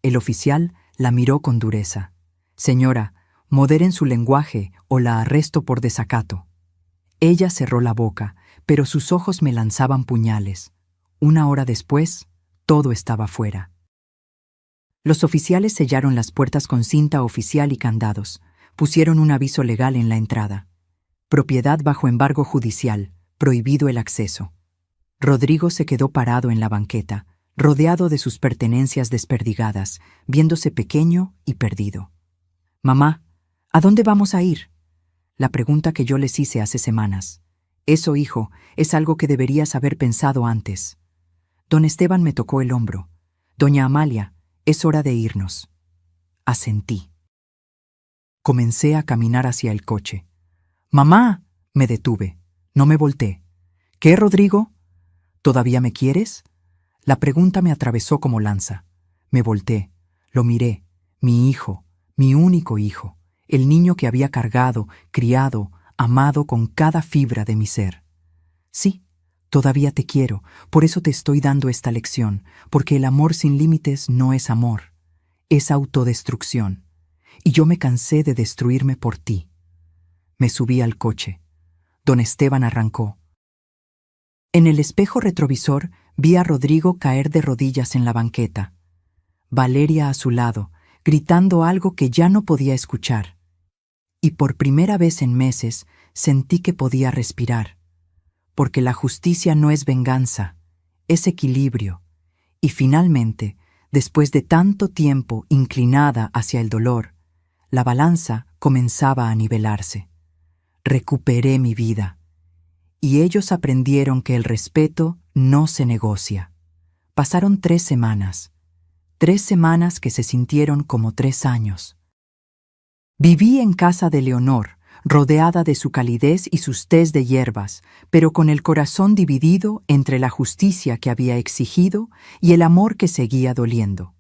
El oficial la miró con dureza. «Señora, moderen su lenguaje o la arresto por desacato». Ella cerró la boca, pero sus ojos me lanzaban puñales. 1 hora después, todo estaba fuera. Los oficiales sellaron las puertas con cinta oficial y candados. Pusieron un aviso legal en la entrada: «Propiedad bajo embargo judicial, prohibido el acceso». Rodrigo se quedó parado en la banqueta, rodeado de sus pertenencias desperdigadas, viéndose pequeño y perdido. «Mamá, ¿a dónde vamos a ir?», la pregunta que yo les hice hace semanas. «Eso, hijo, es algo que deberías haber pensado antes». Don Esteban me tocó el hombro. «Doña Amalia, es hora de irnos». Asentí. Comencé a caminar hacia el coche. «¡Mamá!», me detuve. No me volteé. «¿Qué, Rodrigo? ¿Todavía me quieres?». La pregunta me atravesó como lanza. Me volteé. Lo miré. Mi hijo, mi único hijo, el niño que había cargado, criado, amado con cada fibra de mi ser. «Sí, todavía te quiero, por eso te estoy dando esta lección, porque el amor sin límites no es amor, es autodestrucción. Y yo me cansé de destruirme por ti». Me subí al coche. Don Esteban arrancó. En el espejo retrovisor vi a Rodrigo caer de rodillas en la banqueta. Valeria a su lado, gritando algo que ya no podía escuchar. Y por primera vez en meses sentí que podía respirar. Porque la justicia no es venganza, es equilibrio. Y finalmente, después de tanto tiempo inclinada hacia el dolor, la balanza comenzaba a nivelarse. Recuperé mi vida. Y ellos aprendieron que el respeto no se negocia. Pasaron 3 semanas. 3 semanas que se sintieron como 3 años. Viví en casa de Leonor, rodeada de su calidez y sus tés de hierbas, pero con el corazón dividido entre la justicia que había exigido y el amor que seguía doliendo.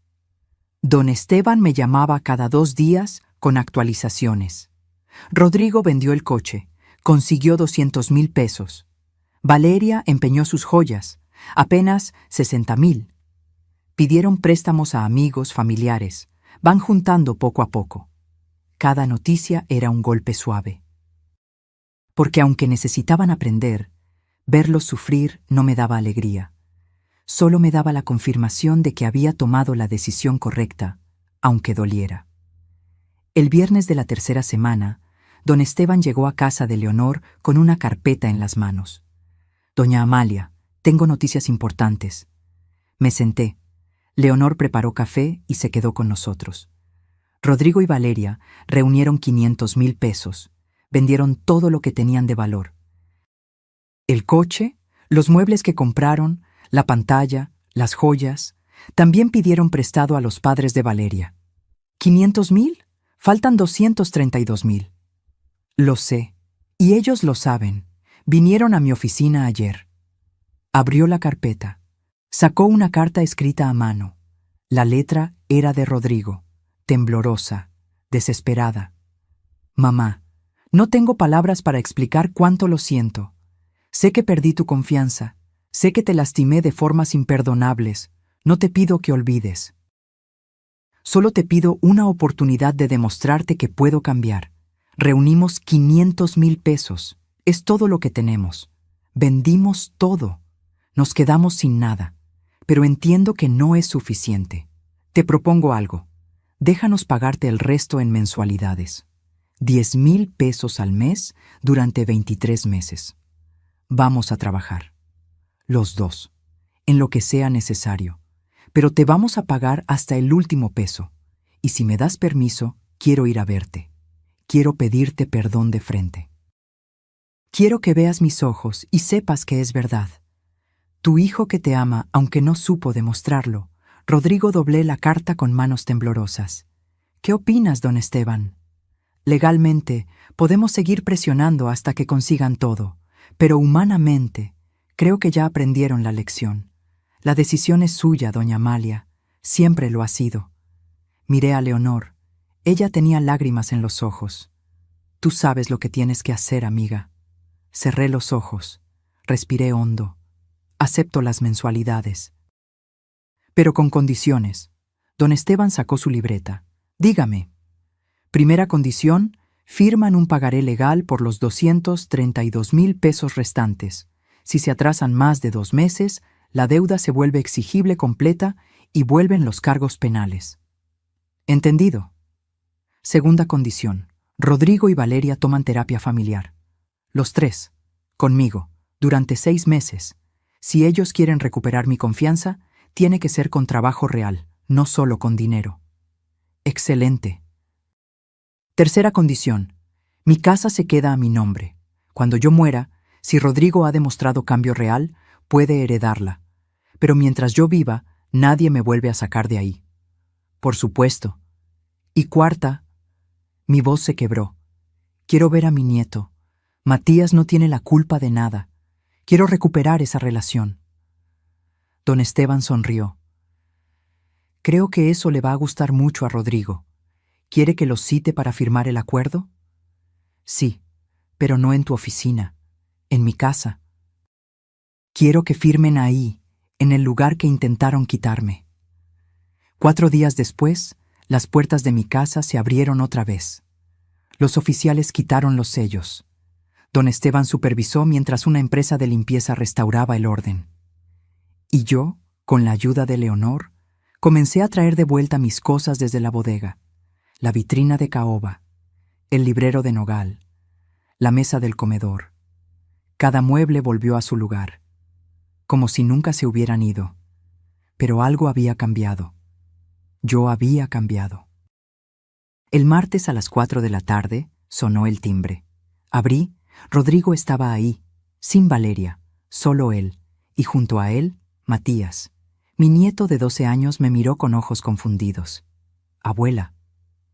Don Esteban me llamaba cada 2 días con actualizaciones. Rodrigo vendió el coche, consiguió 200,000 pesos. Valeria empeñó sus joyas, apenas 60,000. Pidieron préstamos a amigos, familiares, van juntando poco a poco. Cada noticia era un golpe suave. Porque aunque necesitaban aprender, verlos sufrir no me daba alegría. Solo me daba la confirmación de que había tomado la decisión correcta, aunque doliera. El viernes de la 3ª semana, don Esteban llegó a casa de Leonor con una carpeta en las manos. «Doña Amalia, tengo noticias importantes». Me senté. Leonor preparó café y se quedó con nosotros. Rodrigo y Valeria reunieron 500,000 pesos. Vendieron todo lo que tenían de valor. El coche, los muebles que compraron, la pantalla, las joyas. También pidieron prestado a los padres de Valeria. «¿500,000? Faltan 232,000. Lo sé, Y ellos lo saben. Vinieron a mi oficina ayer. Abrió la carpeta. Sacó una carta escrita a mano. La letra era de Rodrigo, temblorosa, desesperada. Mamá, no tengo palabras para explicar cuánto lo siento. Sé que perdí tu confianza. Sé que te lastimé de formas imperdonables. No te pido que olvides. Solo te pido una oportunidad de demostrarte que puedo cambiar. Reunimos 500,000 pesos. Es todo lo que tenemos. Vendimos todo. Nos quedamos sin nada. Pero entiendo que no es suficiente. Te propongo algo. Déjanos pagarte el resto en mensualidades. 10,000 pesos al mes durante 23 meses. Vamos a trabajar. Los dos. En lo que sea necesario. Pero te vamos a pagar hasta el último peso. Y si me das permiso, quiero ir a verte. Quiero pedirte perdón de frente. Quiero que veas mis ojos y sepas que es verdad. Tu hijo que te ama, aunque no supo demostrarlo. Rodrigo doblé la carta con manos temblorosas. ¿Qué opinas, don Esteban? Legalmente, podemos seguir presionando hasta que consigan todo, pero humanamente, creo que ya aprendieron la lección. La decisión es suya, doña Amalia. Siempre lo ha sido. Miré a Leonor. Ella tenía lágrimas en los ojos. Tú sabes lo que tienes que hacer, amiga. Cerré los ojos. Respiré hondo. Acepto las mensualidades. Pero con condiciones. Don Esteban sacó su libreta. Dígame. Primera condición, firman un pagaré legal por los 232,000 pesos restantes. Si se atrasan más de 2 meses, la deuda se vuelve exigible completa y vuelven los cargos penales. ¿Entendido? Segunda condición, Rodrigo y Valeria toman terapia familiar. Los 3, conmigo, durante 6 meses. Si ellos quieren recuperar mi confianza, tiene que ser con trabajo real, no solo con dinero. Excelente. Tercera condición. Mi casa se queda a mi nombre. Cuando yo muera, si Rodrigo ha demostrado cambio real, puede heredarla. Pero mientras yo viva, nadie me vuelve a sacar de ahí. Por supuesto. Y cuarta, mi voz se quebró. Quiero ver a mi nieto. Matías no tiene la culpa de nada. Quiero recuperar esa relación. Don Esteban sonrió. Creo que eso le va a gustar mucho a Rodrigo. ¿Quiere que lo cite para firmar el acuerdo? Sí, pero no en tu oficina, en mi casa. Quiero que firmen ahí, en el lugar que intentaron quitarme. 4 días después, las puertas de mi casa se abrieron otra vez. Los oficiales quitaron los sellos. Don Esteban supervisó mientras una empresa de limpieza restauraba el orden. Y yo, con la ayuda de Leonor, comencé a traer de vuelta mis cosas desde la bodega, la vitrina de caoba, el librero de nogal, la mesa del comedor. Cada mueble volvió a su lugar, como si nunca se hubieran ido. Pero algo había cambiado. Yo había cambiado. El martes a las 4 de la tarde sonó el timbre. Abrí. Rodrigo estaba ahí, sin Valeria, solo él, y junto a él, Matías. Mi nieto de 12 años me miró con ojos confundidos. Abuela.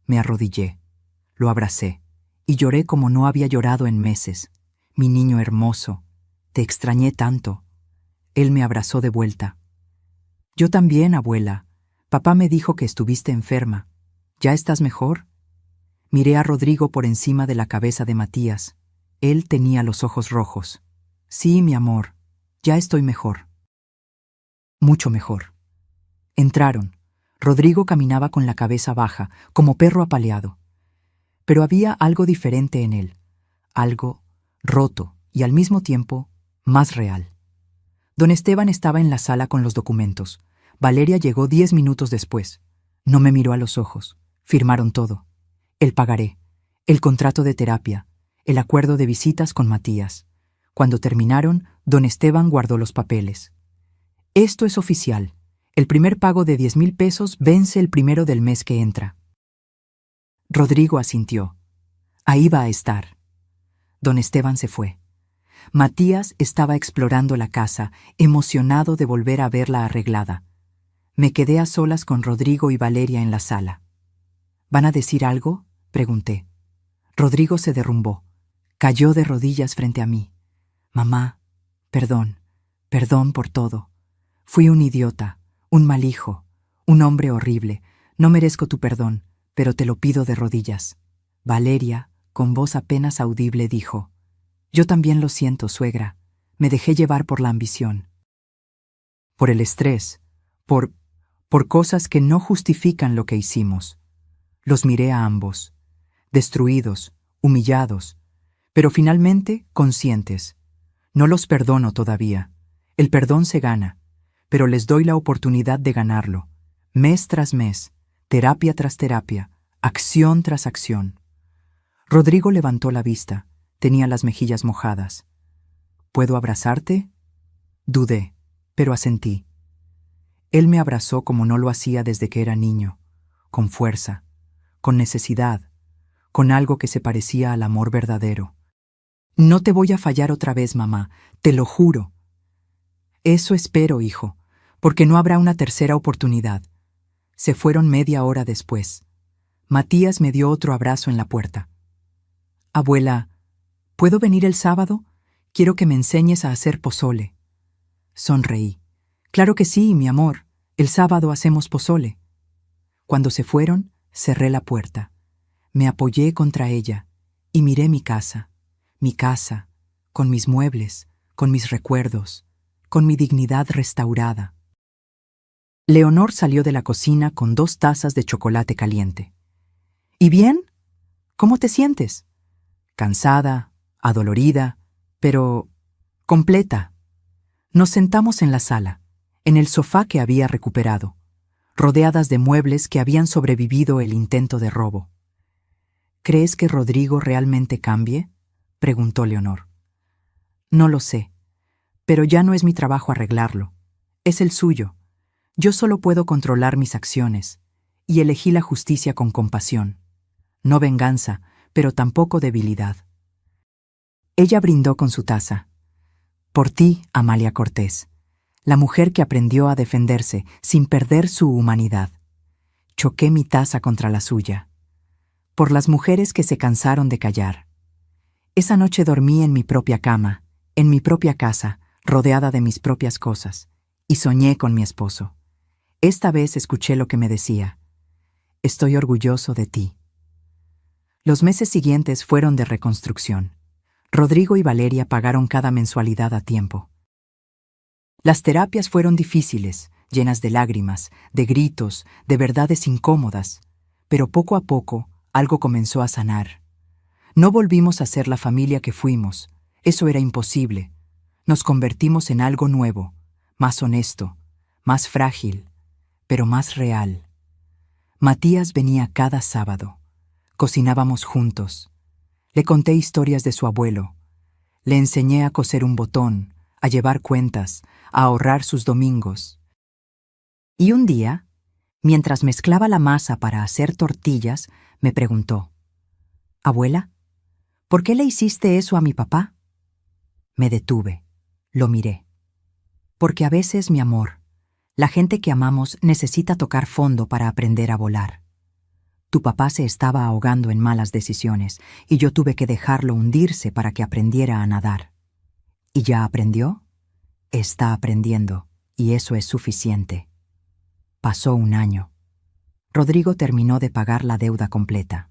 Me arrodillé, lo abracé, y lloré como no había llorado en meses. Mi niño hermoso, te extrañé tanto. Él me abrazó de vuelta. Yo también, abuela. Papá me dijo que estuviste enferma. ¿Ya estás mejor? Miré a Rodrigo por encima de la cabeza de Matías. Él tenía los ojos rojos. Sí, mi amor, ya estoy mejor. Mucho mejor. Entraron. Rodrigo caminaba con la cabeza baja, como perro apaleado. Pero había algo diferente en él. Algo roto y al mismo tiempo más real. Don Esteban estaba en la sala con los documentos. Valeria llegó 10 minutos después. No me miró a los ojos. Firmaron todo. El pagaré, el contrato de terapia, el acuerdo de visitas con Matías. Cuando terminaron, don Esteban guardó los papeles. Esto es oficial. El primer pago de 10,000 pesos vence el primero del mes que entra. Rodrigo asintió. Ahí va a estar. Don Esteban se fue. Matías estaba explorando la casa, emocionado de volver a verla arreglada. Me quedé a solas con Rodrigo y Valeria en la sala. ¿Van a decir algo?, pregunté. Rodrigo se derrumbó. Cayó de rodillas frente a mí. Mamá, perdón, perdón por todo. Fui un idiota, un mal hijo, un hombre horrible. No merezco tu perdón, pero te lo pido de rodillas. Valeria, con voz apenas audible, dijo: Yo también lo siento, suegra. Me dejé llevar por la ambición. Por el estrés, por cosas que no justifican lo que hicimos. Los miré a ambos, destruidos, humillados, pero finalmente conscientes. No los perdono todavía. El perdón se gana, pero les doy la oportunidad de ganarlo, mes tras mes, terapia tras terapia, acción tras acción. Rodrigo levantó la vista, tenía las mejillas mojadas. ¿Puedo abrazarte? Dudé, pero asentí. Él me abrazó como no lo hacía desde que era niño, con fuerza, con necesidad, con algo que se parecía al amor verdadero. No te voy a fallar otra vez, mamá, te lo juro. Eso espero, hijo, porque no habrá una tercera oportunidad. Se fueron media hora después. Matías me dio otro abrazo en la puerta. Abuela, ¿puedo venir el sábado? Quiero que me enseñes a hacer pozole. Sonreí. Claro que sí, mi amor. El sábado hacemos pozole. Cuando se fueron, cerré la puerta. Me apoyé contra ella y miré mi casa, con mis muebles, con mis recuerdos, con mi dignidad restaurada. Leonor salió de la cocina con 2 tazas de chocolate caliente. ¿Y bien? ¿Cómo te sientes? Cansada, adolorida, pero completa. Nos sentamos en la sala, en el sofá que había recuperado, rodeadas de muebles que habían sobrevivido el intento de robo. ¿Crees que Rodrigo realmente cambie?, preguntó Leonor. No lo sé, pero ya no es mi trabajo arreglarlo. Es el suyo. Yo solo puedo controlar mis acciones, y elegí la justicia con compasión. No venganza, pero tampoco debilidad. Ella brindó con su taza. Por ti, Amalia Cortés, la mujer que aprendió a defenderse sin perder su humanidad. Choqué mi taza contra la suya. Por las mujeres que se cansaron de callar. Esa noche dormí en mi propia cama, en mi propia casa, rodeada de mis propias cosas, y soñé con mi esposo. Esta vez escuché lo que me decía: estoy orgulloso de ti. Los meses siguientes fueron de reconstrucción. Rodrigo y Valeria pagaron cada mensualidad a tiempo. Las terapias fueron difíciles, llenas de lágrimas, de gritos, de verdades incómodas, pero poco a poco algo comenzó a sanar. No volvimos a ser la familia que fuimos, eso era imposible. Nos convertimos en algo nuevo, más honesto, más frágil, pero más real. Matías venía cada sábado. Cocinábamos juntos. Le conté historias de su abuelo. Le enseñé a coser un botón, a llevar cuentas, a ahorrar sus domingos. Y un día, mientras mezclaba la masa para hacer tortillas, me preguntó: «Abuela, ¿por qué le hiciste eso a mi papá?» Me detuve, lo miré. Porque a veces, mi amor, la gente que amamos necesita tocar fondo para aprender a volar. Tu papá se estaba ahogando en malas decisiones y yo tuve que dejarlo hundirse para que aprendiera a nadar. ¿Y ya aprendió? Está aprendiendo, y eso es suficiente. Pasó un año. Rodrigo terminó de pagar la deuda completa.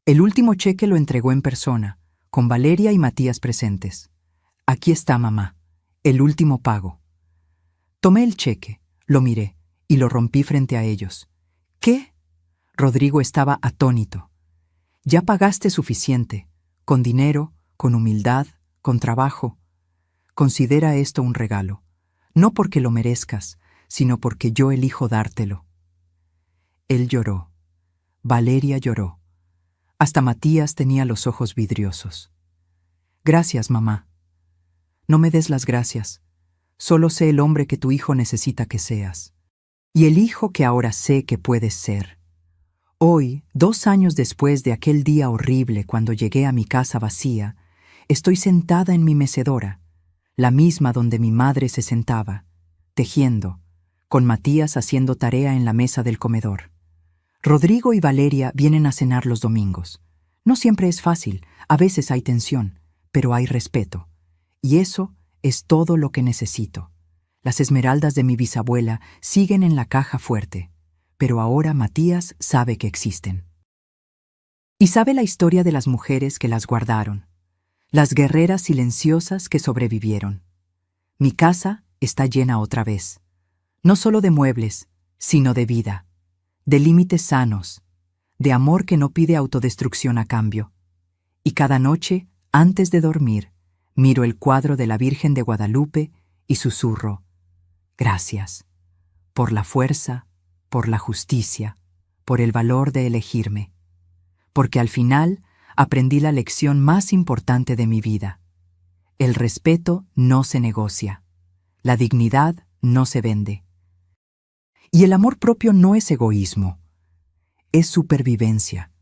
El último cheque lo entregó en persona, con Valeria y Matías presentes. Aquí está, mamá, el último pago. Tomé el cheque, lo miré y lo rompí frente a ellos. ¿Qué? Rodrigo estaba atónito. Ya pagaste suficiente, con dinero, con humildad, con trabajo. Considera esto un regalo, no porque lo merezcas, sino porque yo elijo dártelo. Él lloró. Valeria lloró. Hasta Matías tenía los ojos vidriosos. Gracias, mamá. No me des las gracias. Solo sé el hombre que tu hijo necesita que seas. Y el hijo que ahora sé que puedes ser. Hoy, 2 años después de aquel día horrible cuando llegué a mi casa vacía, estoy sentada en mi mecedora, la misma donde mi madre se sentaba, tejiendo, con Matías haciendo tarea en la mesa del comedor. Rodrigo y Valeria vienen a cenar los domingos. No siempre es fácil, A veces hay tensión, pero hay respeto. Y eso es todo lo que necesito. Las esmeraldas de mi bisabuela siguen en la caja fuerte, pero ahora Matías sabe que existen. Y sabe la historia de las mujeres que las guardaron, las guerreras silenciosas que sobrevivieron. Mi casa está llena otra vez, no solo de muebles, sino de vida, de límites sanos, de amor que no pide autodestrucción a cambio. Y cada noche, antes de dormir, miro el cuadro de la Virgen de Guadalupe y susurro: gracias, por la fuerza, por la justicia, por el valor de elegirme, porque al final aprendí la lección más importante de mi vida. El respeto no se negocia, la dignidad no se vende. Y el amor propio no es egoísmo, es supervivencia.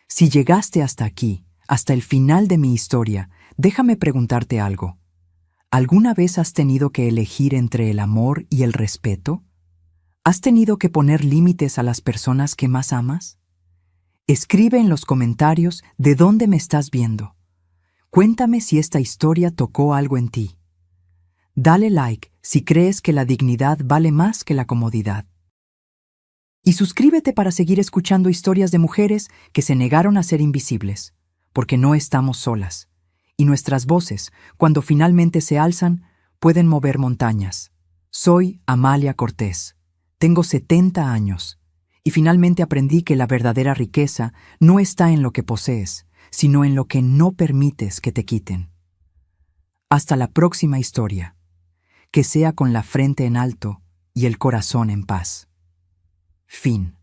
Si llegaste hasta aquí, hasta el final de mi historia, déjame preguntarte algo. ¿Alguna vez has tenido que elegir entre el amor y el respeto? ¿Has tenido que poner límites a las personas que más amas? Escribe en los comentarios de dónde me estás viendo. Cuéntame si esta historia tocó algo en ti. Dale like si crees que la dignidad vale más que la comodidad. Y suscríbete para seguir escuchando historias de mujeres que se negaron a ser invisibles, porque no estamos solas. Y nuestras voces, cuando finalmente se alzan, pueden mover montañas. Soy Amalia Cortés. Tengo 70 años. Y finalmente aprendí que la verdadera riqueza no está en lo que posees, sino en lo que no permites que te quiten. Hasta la próxima historia. Que sea con la frente en alto y el corazón en paz. Fin.